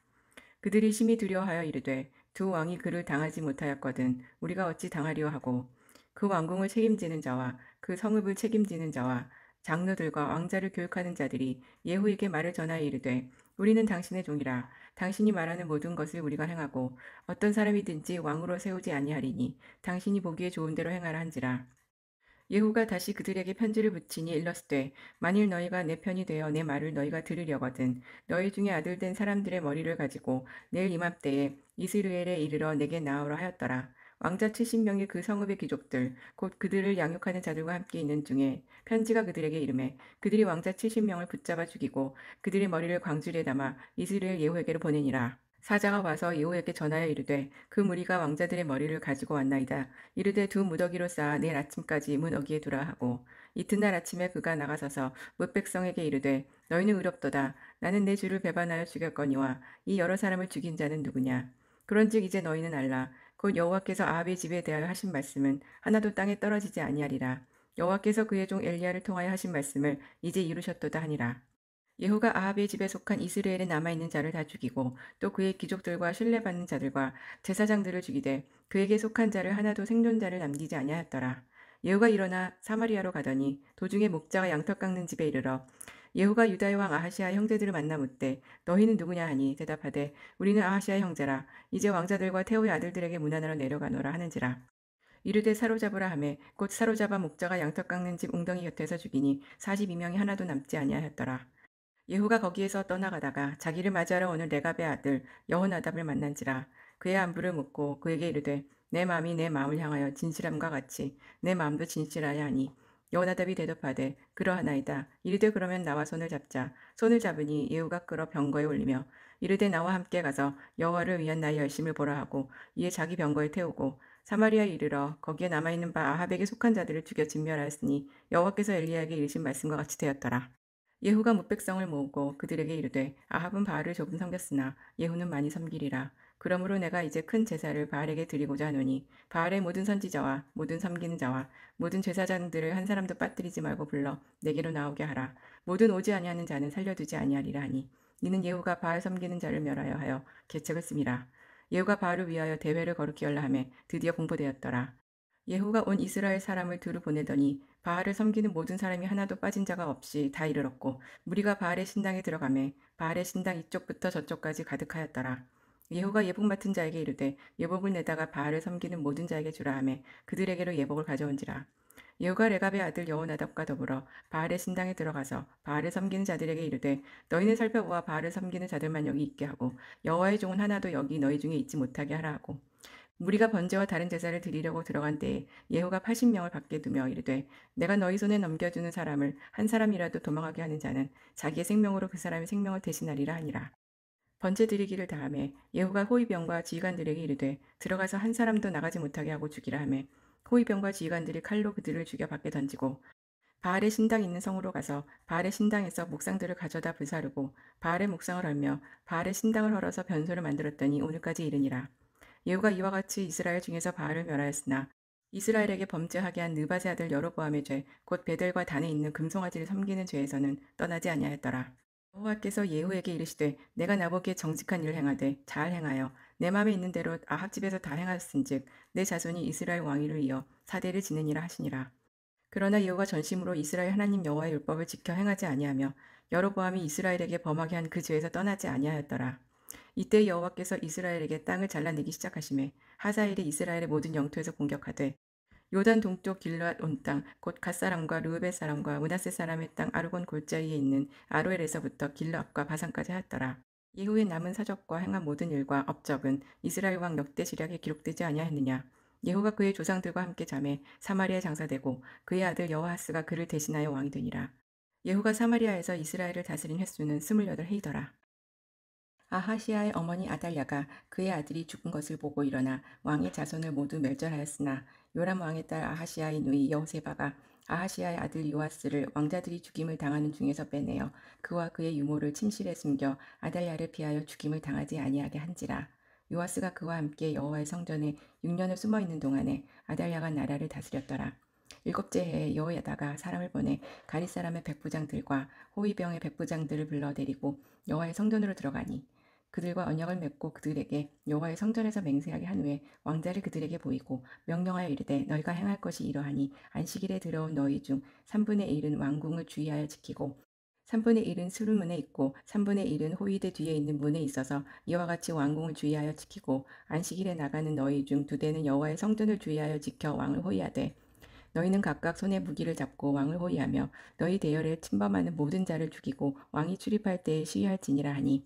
그들이 심히 두려워하여 이르되 두 왕이 그를 당하지 못하였거든 우리가 어찌 당하리요 하고 그 왕궁을 책임지는 자와 그 성읍을 책임지는 자와 장로들과 왕자를 교육하는 자들이 예후에게 말을 전하여 이르되 우리는 당신의 종이라 당신이 말하는 모든 것을 우리가 행하고 어떤 사람이든지 왕으로 세우지 아니하리니 당신이 보기에 좋은 대로 행하라 한지라. 예후가 다시 그들에게 편지를 붙이니 일렀으되 만일 너희가 내 편이 되어 내 말을 너희가 들으려거든 너희 중에 아들 된 사람들의 머리를 가지고 내일 이맘때에 이스라엘에 이르러 내게 나오라 하였더라. 왕자 70명이 그 성읍의 귀족들 곧 그들을 양육하는 자들과 함께 있는 중에 편지가 그들에게 이르매 그들이 왕자 70명을 붙잡아 죽이고 그들의 머리를 광주리에 담아 이스라엘 예후에게로 보내니라. 사자가 와서 예후에게 전하여 이르되 그 무리가 왕자들의 머리를 가지고 왔나이다. 이르되 두 무더기로 쌓아 내일 아침까지 문 어기에 두라 하고 이튿날 아침에 그가 나가서서 뭇 백성에게 이르되 너희는 의롭도다. 나는 내 주를 배반하여 죽였거니와 이 여러 사람을 죽인 자는 누구냐. 그런즉 이제 너희는 알라. 곧 여호와께서 아합의 집에 대하여 하신 말씀은 하나도 땅에 떨어지지 아니하리라. 여호와께서 그의 종 엘리야를 통하여 하신 말씀을 이제 이루셨도다 하니라. 예후가 아합의 집에 속한 이스라엘에 남아있는 자를 다 죽이고 또 그의 귀족들과 신뢰받는 자들과 제사장들을 죽이되 그에게 속한 자를 하나도 생존자를 남기지 아니하였더라. 예후가 일어나 사마리아로 가더니 도중에 목자가 양털 깎는 집에 이르러 예후가 유다의 왕 아하시아의 형제들을 만나 묻되 너희는 누구냐 하니 대답하되 우리는 아하시아의 형제라. 이제 왕자들과 태호의 아들들에게 문안하러 내려가노라 하는지라. 이르되 사로잡으라 하매 곧 사로잡아 목자가 양털 깎는 집 웅덩이 곁에서 죽이니 42명이 하나도 남지 아니하였더라. 예후가 거기에서 떠나가다가 자기를 맞이하러 오는 레갑의 아들 여호나답을 만난지라. 그의 안부를 묻고 그에게 이르되 내 마음이 내 마음을 향하여 진실함과 같이 내 마음도 진실하야 하니 여호나답이 대답하되 그러하나이다. 이르되 그러면 나와 손을 잡자. 손을 잡으니 예후가 끌어 병거에 올리며 이르되 나와 함께 가서 여호와를 위한 나의 열심을 보라 하고 이에 자기 병거에 태우고 사마리아에 이르러 거기에 남아있는 바 아합에게 속한 자들을 죽여 진멸하였으니 여호와께서 엘리야에게 이르신 말씀과 같이 되었더라. 예후가 뭇백성을 모으고 그들에게 이르되 아합은 바알을 조금 섬겼으나 예후는 많이 섬기리라. 그러므로 내가 이제 큰 제사를 바알에게 드리고자 하노니 바알의 모든 선지자와 모든 섬기는 자와 모든 제사장들을 한 사람도 빠뜨리지 말고 불러 내게로 나오게 하라. 모든 오지 아니하는 자는 살려두지 아니하리라 하니 이는 예후가 바알 섬기는 자를 멸하여 하여 계책을 씁니다. 예후가 바알을 위하여 대회를 거룩히 열라 하매 드디어 공포되었더라. 예후가 온 이스라엘 사람을 두루 보내더니 바알을 섬기는 모든 사람이 하나도 빠진 자가 없이 다 이르렀고 무리가 바알의 신당에 들어가매 바알의 신당 이쪽부터 저쪽까지 가득하였더라. 예후가 예복 맡은 자에게 이르되 예복을 내다가 바알을 섬기는 모든 자에게 주라 하매 그들에게로 예복을 가져온지라. 예후가 레갑의 아들 여호나답과 더불어 바알의 신당에 들어가서 바알을 섬기는 자들에게 이르되 너희는 살펴보아 바알을 섬기는 자들만 여기 있게 하고 여호와의 종은 하나도 여기 너희 중에 있지 못하게 하라 하고 무리가 번제와 다른 제사를 드리려고 들어간 때에 예후가 80명을 밖에 두며 이르되 내가 너희 손에 넘겨주는 사람을 한 사람이라도 도망하게 하는 자는 자기의 생명으로 그 사람의 생명을 대신하리라 하니라. 번제 드리기를 다하매 예후가 호위병과 지휘관들에게 이르되 들어가서 한 사람도 나가지 못하게 하고 죽이라 하매 호위병과 지휘관들이 칼로 그들을 죽여 밖에 던지고 바알의 신당 있는 성으로 가서 바알의 신당에서 목상들을 가져다 불사르고 바알의 목상을 헐며 바알의 신당을 헐어서 변소를 만들었더니 오늘까지 이르니라. 예후가 이와 같이 이스라엘 중에서 바알을 멸하였으나 이스라엘에게 범죄하게 한 느밧의 아들 여로보암의 죄 곧 베델과 단에 있는 금송아지를 섬기는 죄에서는 떠나지 아니하였더라. 여호와께서 예후에게 이르시되 내가 나보기에 정직한 일을 행하되 잘 행하여 내 마음에 있는 대로 아합 집에서 다 행하였은즉 내 자손이 이스라엘 왕위를 이어 사대를 지느니라 하시니라. 그러나 예후가 전심으로 이스라엘 하나님 여호와의 율법을 지켜 행하지 아니하며 여로보암이 이스라엘에게 범하게 한 그 죄에서 떠나지 아니하였더라. 이때 여호와께서 이스라엘에게 땅을 잘라내기 시작하시매 하사엘이 이스라엘의 모든 영토에서 공격하되 요단 동쪽 길르앗 온 땅 곧 갓 사람과 르우벤 사람과 므낫세 사람의 땅 아르곤 골짜기에 있는 아로엘에서부터 길르앗과 바산까지 하였더라. 예후의 남은 사적과 행한 모든 일과 업적은 이스라엘 왕 역대시략에 기록되지 아니하였느냐. 예후가 그의 조상들과 함께 잠에 사마리아에 장사되고 그의 아들 여호아스가 그를 대신하여 왕이 되니라. 예후가 사마리아에서 이스라엘을 다스린 횟수는 28해이더라. 아하시아의 어머니 아달랴가 그의 아들이 죽은 것을 보고 일어나 왕의 자손을 모두 멸절하였으나 요람 왕의 딸 아하시아의 누이 여호세바가 아하시아의 아들 요아스를 왕자들이 죽임을 당하는 중에서 빼내어 그와 그의 유모를 침실에 숨겨 아달랴를 피하여 죽임을 당하지 아니하게 한지라. 요아스가 그와 함께 여호와의 성전에 6년을 숨어 있는 동안에 아달랴가 나라를 다스렸더라. 7째 해에 여호야다가 사람을 보내 가릿 사람의 백부장들과 호위병의 백부장들을 불러 데리고 여호와의 성전으로 들어가니 그들과 언약을 맺고 그들에게 여호와의 성전에서 맹세하게 한 후에 왕자를 그들에게 보이고 명령하여 이르되 너희가 행할 것이 이러하니 안식일에 들어온 너희 중 3분의 1은 왕궁을 주의하여 지키고 3분의 1은 수르문에 있고 3분의 1은 호위대 뒤에 있는 문에 있어서 이와 같이 왕궁을 주의하여 지키고 안식일에 나가는 너희 중 2대는 여호와의 성전을 주의하여 지켜 왕을 호위하되 너희는 각각 손에 무기를 잡고 왕을 호위하며 너희 대열에 침범하는 모든 자를 죽이고 왕이 출입할 때에 시위할지니라 하니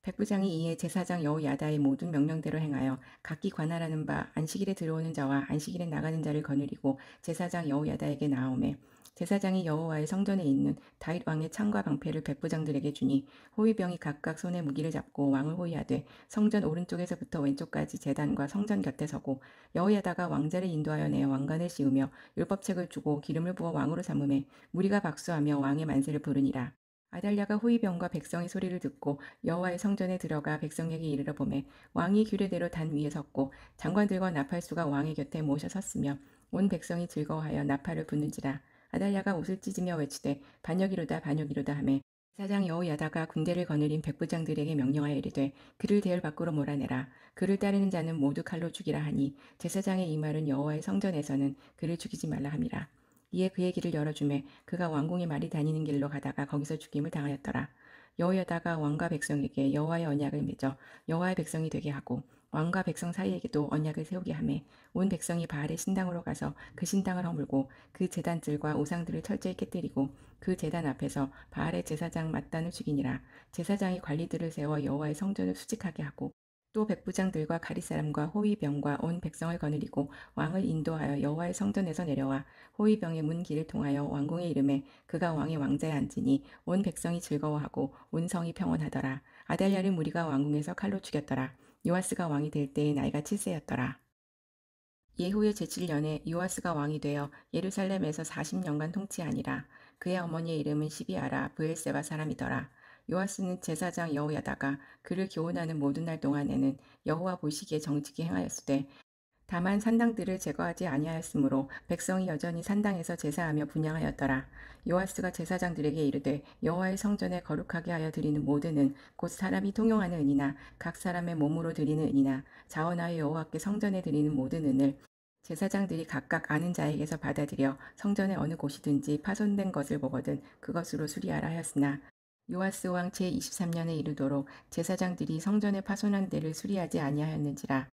백부장이 이에 제사장 여호야다의 모든 명령대로 행하여 각기 관할하는 바 안식일에 들어오는 자와 안식일에 나가는 자를 거느리고 제사장 여호야다에게 나아오매 제사장이 여호와의 성전에 있는 다윗 왕의 창과 방패를 백부장들에게 주니 호위병이 각각 손에 무기를 잡고 왕을 호위하되 성전 오른쪽에서부터 왼쪽까지 제단과 성전 곁에 서고 여호야다가 왕자를 인도하여 내어 왕관을 씌우며 율법책을 주고 기름을 부어 왕으로 삼음에 무리가 박수하며 왕의 만세를 부르니라. 아달랴가 호위병과 백성의 소리를 듣고 여호와의 성전에 들어가 백성에게 이르러 보매 왕이 규례대로 단 위에 섰고 장관들과 나팔수가 왕의 곁에 모셔 섰으며 온 백성이 즐거워하여 나팔을 부는지라. 아달랴가 옷을 찢으며 외치되 반역이로다 반역이로다 하매 제사장 여호야다가 군대를 거느린 백부장들에게 명령하여 이르되 그를 대열 밖으로 몰아내라. 그를 따르는 자는 모두 칼로 죽이라 하니 제사장의 이 말은 여호와의 성전에서는 그를 죽이지 말라 함이라. 이에 그의 길을 열어주매 그가 왕궁의 말이 다니는 길로 가다가 거기서 죽임을 당하였더라. 여호야다가 왕과 백성에게 여호와의 언약을 맺어 여호와의 백성이 되게 하고 왕과 백성 사이에게도 언약을 세우게 하매 온 백성이 바알의 신당으로 가서 그 신당을 허물고 그 제단들과 우상들을 철저히 깨뜨리고 그 제단 앞에서 바알의 제사장 mat단을 죽이니라. 제사장이 관리들을 세워 여호와의 성전을 수직하게 하고 또 백부장들과 가릿 사람과 호위병과 온 백성을 거느리고 왕을 인도하여 여호와의 성전에서 내려와 호위병의 문 길을 통하여 왕궁에 이르매 그가 왕의 왕자에 앉으니 온 백성이 즐거워하고 온 성이 평온하더라. 아달랴를 무리가 왕궁에서 칼로 죽였더라. 요아스가 왕이 될 때에 나이가 7세였더라. 예후의 제7년에 요아스가 왕이 되어 예루살렘에서 40년간 통치하니라. 그의 어머니의 이름은 시비아라 브엘세바 사람이더라. 요아스는 제사장 여호야다가 그를 교훈하는 모든 날 동안에는 여호와 보시기에 정직히 행하였으되 다만 산당들을 제거하지 아니하였으므로 백성이 여전히 산당에서 제사하며 분향하였더라. 요아스가 제사장들에게 이르되 여호와의 성전에 거룩하게 하여 드리는 모든 은 곧 사람이 통용하는 은이나 각 사람의 몸으로 드리는 은이나 자원하여 여호와께 성전에 드리는 모든 은을 제사장들이 각각 아는 자에게서 받아들여 성전의 어느 곳이든지 파손된 것을 보거든 그것으로 수리하라 하였으나 요아스 왕 제23년에 이르도록 제사장들이 성전에 파손한 데를 수리하지 아니하였는지라.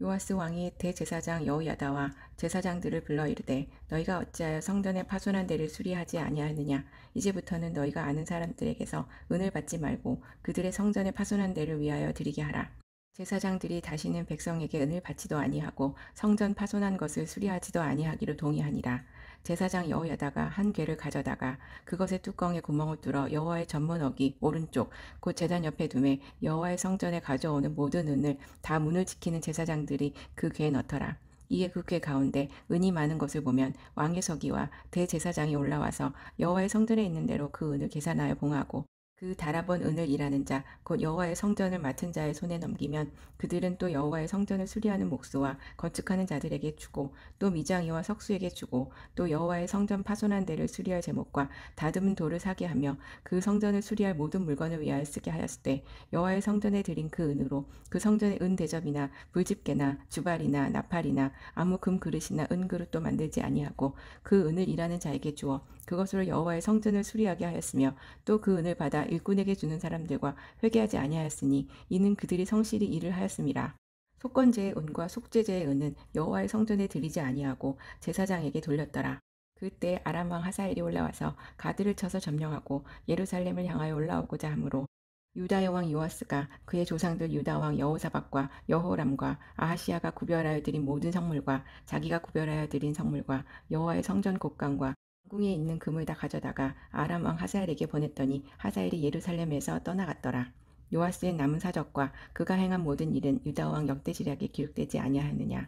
요아스 왕이 대제사장 여호야다와 제사장들을 불러 이르되 너희가 어찌하여 성전에 파손한 데를 수리하지 아니하느냐. 이제부터는 너희가 아는 사람들에게서 은을 받지 말고 그들의 성전에 파손한 데를 위하여 드리게 하라. 제사장들이 다시는 백성에게 은을 받지도 아니하고 성전 파손한 것을 수리하지도 아니하기로 동의하니라. 제사장 여호야다가 한 궤를 가져다가 그것의 뚜껑에 구멍을 뚫어 여호와의 전문어기 오른쪽 곧 제단 옆에 두매 여호와의 성전에 가져오는 모든 은을 다 문을 지키는 제사장들이 그 궤에 넣더라. 이에 그 궤 가운데 은이 많은 것을 보면 왕의 서기와 대제사장이 올라와서 여호와의 성전에 있는 대로 그 은을 계산하여 봉하고 그 달아본 은을 일하는 자, 곧 여호와의 성전을 맡은 자의 손에 넘기면 그들은 또 여호와의 성전을 수리하는 목수와 건축하는 자들에게 주고 또 미장이와 석수에게 주고 또 여호와의 성전 파손한 데를 수리할 제목과 다듬은 돌을 사게 하며 그 성전을 수리할 모든 물건을 위하여 쓰게 하였을 때 여호와의 성전에 드린 그 은으로 그 성전의 은 대접이나 불집게나 주발이나 나팔이나 아무 금 그릇이나 은 그릇도 만들지 아니하고 그 은을 일하는 자에게 주어 그것으로 여호와의 성전을 수리하게 하였으며 또 그 은을 받아 일꾼에게 주는 사람들과 회개하지 아니하였으니 이는 그들이 성실히 일을 하였음이라. 속건제의 은과 속죄제의 은은 여호와의 성전에 드리지 아니하고 제사장에게 돌렸더라. 그때 아람 왕 하사엘이 올라와서 가드를 쳐서 점령하고 예루살렘을 향하여 올라오고자 하므로 유다의 왕 요아스가 그의 조상들 유다 왕 여호사밧과 여호람과 아하시야가 구별하여 드린 모든 성물과 자기가 구별하여 드린 성물과 여호와의 성전 곡간과 궁에 있는 금을 다 가져다가 아람 왕 하사엘에게 보냈더니 하사엘이 예루살렘에서 떠나갔더라. 요아스의 남은 사적과 그가 행한 모든 일은 유다 왕 역대지략에 기록되지 아니하였느냐.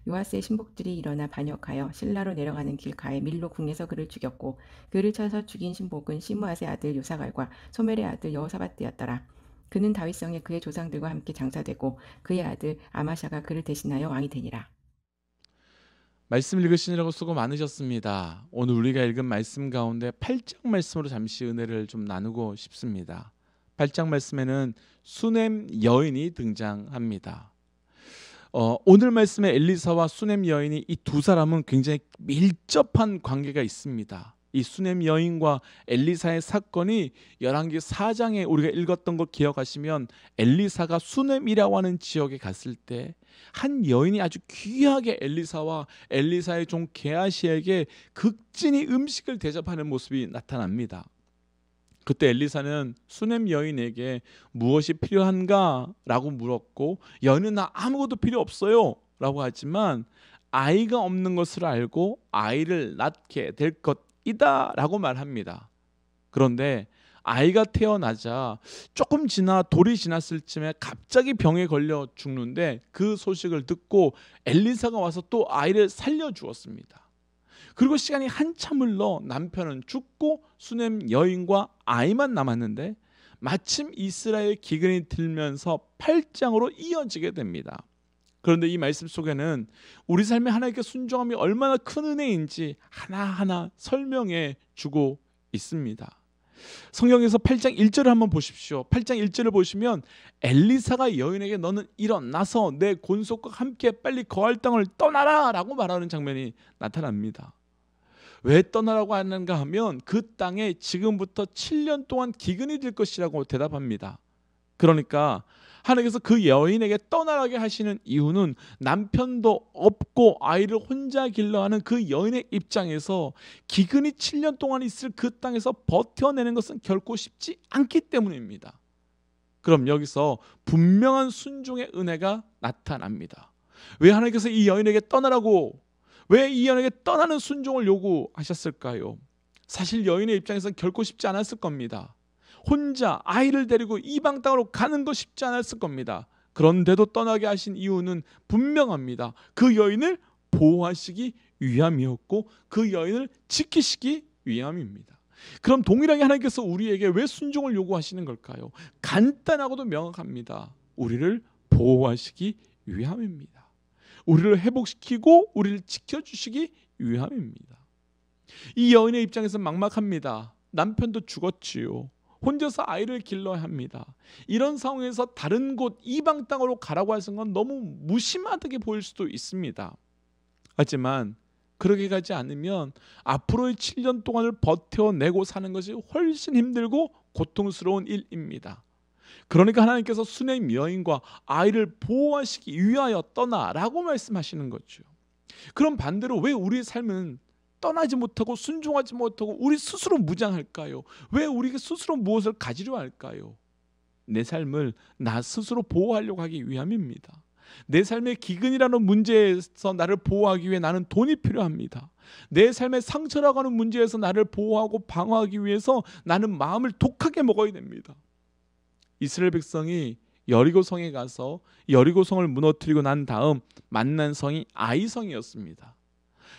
요아스의 신복들이 일어나 반역하여 실라로 내려가는 길가에 밀로 궁에서 그를 죽였고 그를 쳐서 죽인 신복은 시므앗의 아들 요사갈과 소멜의 아들 여호사밧이었더라. 그는 다윗성에 그의 조상들과 함께 장사되고 그의 아들 아마샤가 그를 대신하여 왕이 되니라. 말씀 읽으시느라고 수고 많으셨습니다. 오늘 우리가 읽은 말씀 가운데 8장 말씀으로 잠시 은혜를 좀 나누고 싶습니다. 8장 말씀에는 수넴 여인이 등장합니다. 오늘 말씀에 엘리사와 수넴 여인이 이 두 사람은 굉장히 밀접한 관계가 있습니다. 이 수넴 여인과 엘리사의 사건이 열왕기 4장에 우리가 읽었던 거 기억하시면 엘리사가 수넴이라고 하는 지역에 갔을 때 한 여인이 아주 귀하게 엘리사와 엘리사의 종 게하시에게 극진히 음식을 대접하는 모습이 나타납니다. 그때 엘리사는 수넴 여인에게 무엇이 필요한가? 라고 물었고 여인은 나 아무것도 필요 없어요 라고 하지만 아이가 없는 것을 알고 아이를 낳게 될 것이다 라고 말합니다. 그런데 아이가 태어나자 조금 지나 돌이 지났을 쯤에 갑자기 병에 걸려 죽는데 그 소식을 듣고 엘리사가 와서 또 아이를 살려주었습니다. 그리고 시간이 한참 흘러 남편은 죽고 수넴 여인과 아이만 남았는데 마침 이스라엘 기근이 들면서 8장으로 이어지게 됩니다. 그런데 이 말씀 속에는 우리 삶에 하나님께 순종함이 얼마나 큰 은혜인지 하나하나 설명해 주고 있습니다. 성경에서 8장 1절을 한번 보십시오. 8장 1절을 보시면 엘리사가 여인에게 너는 일어나서 내 곤속과 함께 빨리 거할 땅을 떠나라 라고 말하는 장면이 나타납니다. 왜 떠나라고 하는가 하면 그 땅에 지금부터 7년 동안 기근이 될 것이라고 대답합니다. 그러니까 하나님께서 그 여인에게 떠나게 하시는 이유는 남편도 없고 아이를 혼자 길러야 하는 그 여인의 입장에서 기근이 7년 동안 있을 그 땅에서 버텨내는 것은 결코 쉽지 않기 때문입니다. 그럼 여기서 분명한 순종의 은혜가 나타납니다. 왜 하나님께서 이 여인에게 떠나라고, 왜 이 여인에게 떠나는 순종을 요구하셨을까요? 사실 여인의 입장에서는 결코 쉽지 않았을 겁니다. 혼자 아이를 데리고 이방 땅으로 가는 거 쉽지 않았을 겁니다. 그런데도 떠나게 하신 이유는 분명합니다. 그 여인을 보호하시기 위함이었고 그 여인을 지키시기 위함입니다. 그럼 동일하게 하나님께서 우리에게 왜 순종을 요구하시는 걸까요? 간단하고도 명확합니다. 우리를 보호하시기 위함입니다. 우리를 회복시키고 우리를 지켜주시기 위함입니다. 이 여인의 입장에서 막막합니다. 남편도 죽었지요. 혼자서 아이를 길러야 합니다. 이런 상황에서 다른 곳 이방 땅으로 가라고 하는 건 너무 무심하게 보일 수도 있습니다. 하지만 그렇게 가지 않으면 앞으로의 7년 동안을 버텨내고 사는 것이 훨씬 힘들고 고통스러운 일입니다. 그러니까 하나님께서 수넴 여인과 아이를 보호하시기 위하여 떠나라고 말씀하시는 거죠. 그럼 반대로 왜 우리의 삶은 떠나지 못하고 순종하지 못하고 우리 스스로 무장할까요? 왜 우리가 스스로 무엇을 가지려 할까요? 내 삶을 나 스스로 보호하려고 하기 위함입니다. 내 삶의 기근이라는 문제에서 나를 보호하기 위해 나는 돈이 필요합니다. 내 삶의 상처라고 하는 문제에서 나를 보호하고 방어하기 위해서 나는 마음을 독하게 먹어야 됩니다. 이스라엘 백성이 여리고성에 가서 여리고성을 무너뜨리고 난 다음 만난 성이 아이성이었습니다.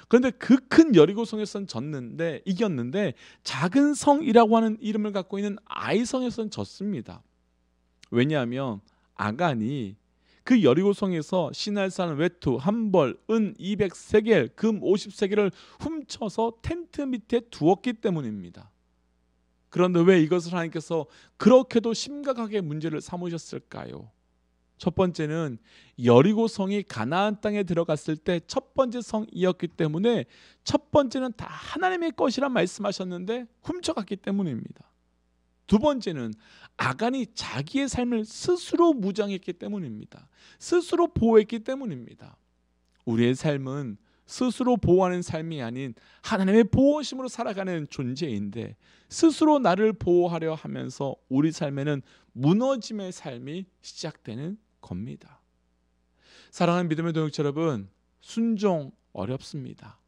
그런데 그 큰 여리고성에서는 이겼는데 작은 성이라고 하는 이름을 갖고 있는 아이성에서는 졌습니다. 왜냐하면 아간이 그 여리고성에서 시날 사는 외투 한 벌, 은 200세겔, 금 50세겔을 훔쳐서 텐트 밑에 두었기 때문입니다. 그런데 왜 이것을 하나님께서 그렇게도 심각하게 문제를 삼으셨을까요? 첫 번째는 여리고성이 가나안 땅에 들어갔을 때 첫 번째 성이었기 때문에 첫 번째는 다 하나님의 것이란 말씀하셨는데 훔쳐갔기 때문입니다. 두 번째는 아간이 자기의 삶을 스스로 무장했기 때문입니다. 스스로 보호했기 때문입니다. 우리의 삶은 스스로 보호하는 삶이 아닌 하나님의 보호심으로 살아가는 존재인데 스스로 나를 보호하려 하면서 우리 삶에는 무너짐의 삶이 시작되는 겁니다. 사랑하는 믿음의 동역자 여러분, 순종 어렵습니다.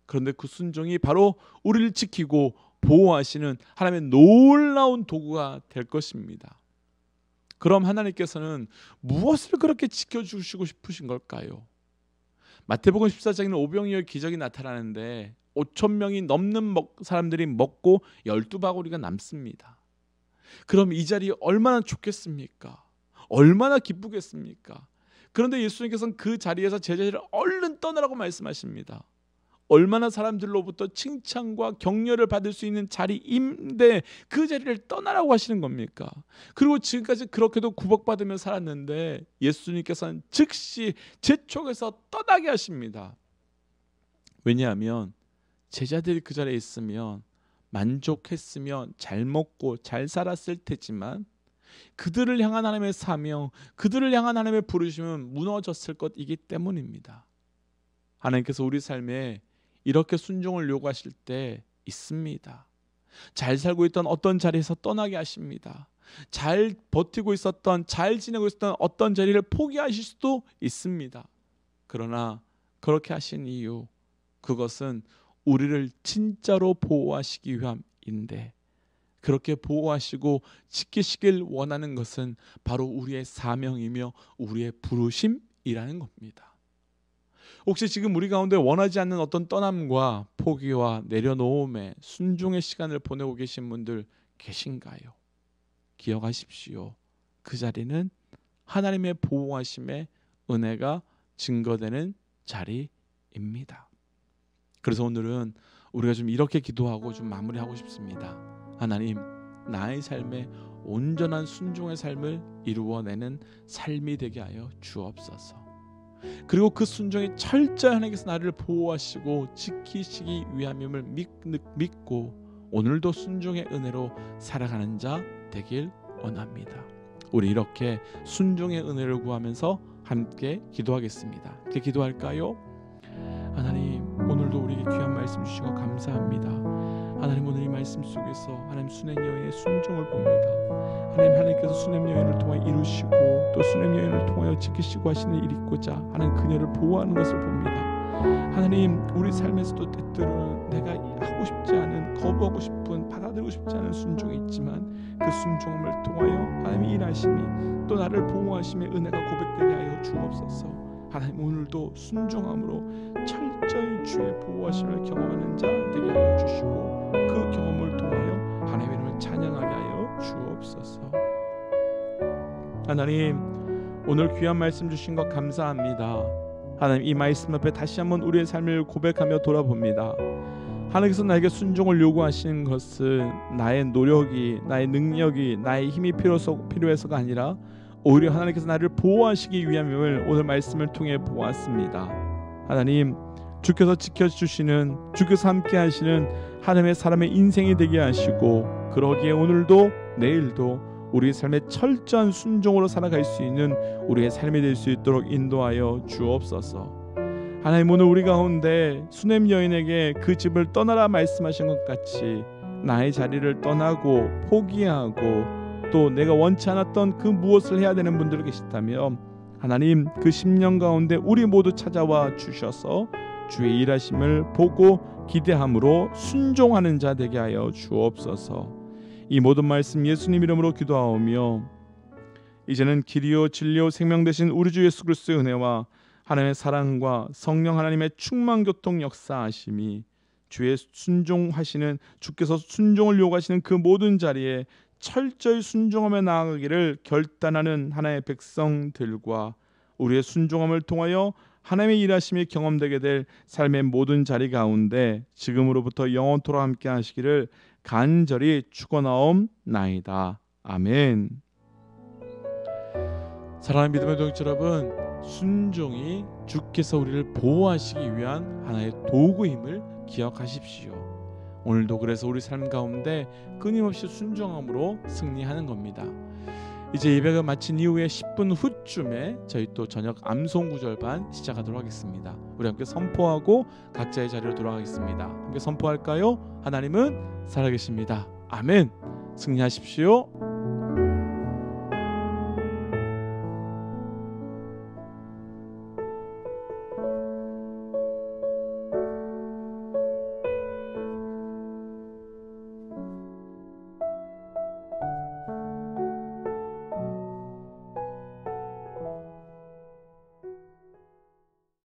그런데 그 순종이 바로 우리를 지키고 보호하시는 하나님의 놀라운 도구가 될 것입니다. 그럼 하나님께서는 무엇을 그렇게 지켜주시고 싶으신 걸까요? 마태복음 14장에는 오병이어의 기적이 나타나는데 5,000명이 넘는 사람들이 먹고 12바구니가 남습니다. 그럼 이 자리 얼마나 좋겠습니까? 얼마나 기쁘겠습니까? 그런데 예수님께서는 그 자리에서 제자들을 얼른 떠나라고 말씀하십니다. 얼마나 사람들로부터 칭찬과 격려를 받을 수 있는 자리인데 그 자리를 떠나라고 하시는 겁니까? 그리고 지금까지 그렇게도 구박받으며 살았는데 예수님께서는 즉시 재촉해서 떠나게 하십니다. 왜냐하면 제자들이 그 자리에 있으면 만족했으면 잘 먹고 잘 살았을 테지만 그들을 향한 하나님의 사명, 그들을 향한 하나님의 부르심은 무너졌을 것이기 때문입니다. 하나님께서 우리 삶에 이렇게 순종을 요구하실 때 있습니다. 잘 살고 있던 어떤 자리에서 떠나게 하십니다. 잘 버티고 있었던, 잘 지내고 있었던 어떤 자리를 포기하실 수도 있습니다. 그러나 그렇게 하신 이유, 그것은 우리를 진짜로 보호하시기 위함인데 그렇게 보호하시고 지키시길 원하는 것은 바로 우리의 사명이며 우리의 부르심이라는 겁니다. 혹시 지금 우리 가운데 원하지 않는 어떤 떠남과 포기와 내려놓음의 순종의 시간을 보내고 계신 분들 계신가요? 기억하십시오. 그 자리는 하나님의 보호하심의 은혜가 증거되는 자리입니다. 그래서 오늘은 우리가 좀 이렇게 기도하고 좀 마무리하고 싶습니다. 하나님, 나의 삶에 온전한 순종의 삶을 이루어내는 삶이 되게 하여 주옵소서. 그리고 그 순종이 철저히 하나님께서 나를 보호하시고 지키시기 위함임을 믿고 오늘도 순종의 은혜로 살아가는 자 되길 원합니다. 우리 이렇게 순종의 은혜를 구하면서 함께 기도하겠습니다. 이렇게 기도할까요? 하나님, 오늘도 우리에게 귀한 말씀 주시고 감사합니다. 하나님, 오늘 이 말씀 속에서 하나님 수냄 여인의 순종을 봅니다. 하나님께서 수냄 여인을 통하여 이루시고 또 수냄 여인을 통하여 지키시고 하시는 일이 있고자 하는 그녀를 보호하는 것을 봅니다. 하나님, 우리 삶에서도 때때로는 내가 하고 싶지 않은, 거부하고 싶은, 받아들이고 싶지 않은 순종이 있지만 그 순종을 통하여 하나님의 일하심이 또 나를 보호하심의 은혜가 고백되게 하여 주옵소서. 하나님, 오늘도 순종함으로 철저히 주의 보호하심을 경험하는 자 되게 하여 주시고 그 경험을 통하여 하나님의 이름을 찬양하게 하여 주옵소서. 하나님, 오늘 귀한 말씀 주신 것 감사합니다. 하나님, 이 말씀 앞에 다시 한번 우리의 삶을 고백하며 돌아봅니다. 하나님께서 나에게 순종을 요구하시는 것은 나의 노력이, 나의 능력이, 나의 힘이 필요해서가 아니라 오히려 하나님께서 나를 보호하시기 위함임을 오늘 말씀을 통해 보았습니다. 하나님, 주께서 지켜주시는, 주께서 함께 하시는 하나님의 사람의 인생이 되게 하시고 그러기에 오늘도 내일도 우리의 삶에 철저한 순종으로 살아갈 수 있는 우리의 삶이 될 수 있도록 인도하여 주옵소서. 하나님, 오늘 우리 가운데 수냄 여인에게 그 집을 떠나라 말씀하신 것 같이 나의 자리를 떠나고 포기하고 또 내가 원치 않았던 그 무엇을 해야 되는 분들이 계시다면 하나님, 그 10년 가운데 우리 모두 찾아와 주셔서 주의 일하심을 보고 기대함으로 순종하는 자 되게 하여 주옵소서. 이 모든 말씀 예수님 이름으로 기도하오며 이제는 길이요 진리요 생명 되신 우리 주 예수 그리스도의 은혜와 하나님의 사랑과 성령 하나님의 충만교통 역사하심이 주께서 순종을 요구하시는 그 모든 자리에 철저히 순종하며 나아가기를 결단하는 하나의 백성들과 우리의 순종함을 통하여 하나님의 일하심이 경험되게 될 삶의 모든 자리 가운데 지금으로부터 영원토록 함께 하시기를 간절히 축원하옵나이다. 아멘. 사랑하는 믿음의 동역자 여러분, 순종이 주께서 우리를 보호하시기 위한 하나의 도구임을 기억하십시오. 오늘도 그래서 우리 삶 가운데 끊임없이 순종함으로 승리하는 겁니다. 이제 예배가 마친 이후에 10분 후쯤에 저희 또 저녁 암송구절반 시작하도록 하겠습니다. 우리 함께 선포하고 각자의 자리로 돌아가겠습니다. 함께 선포할까요? 하나님은 살아계십니다. 아멘. 승리하십시오.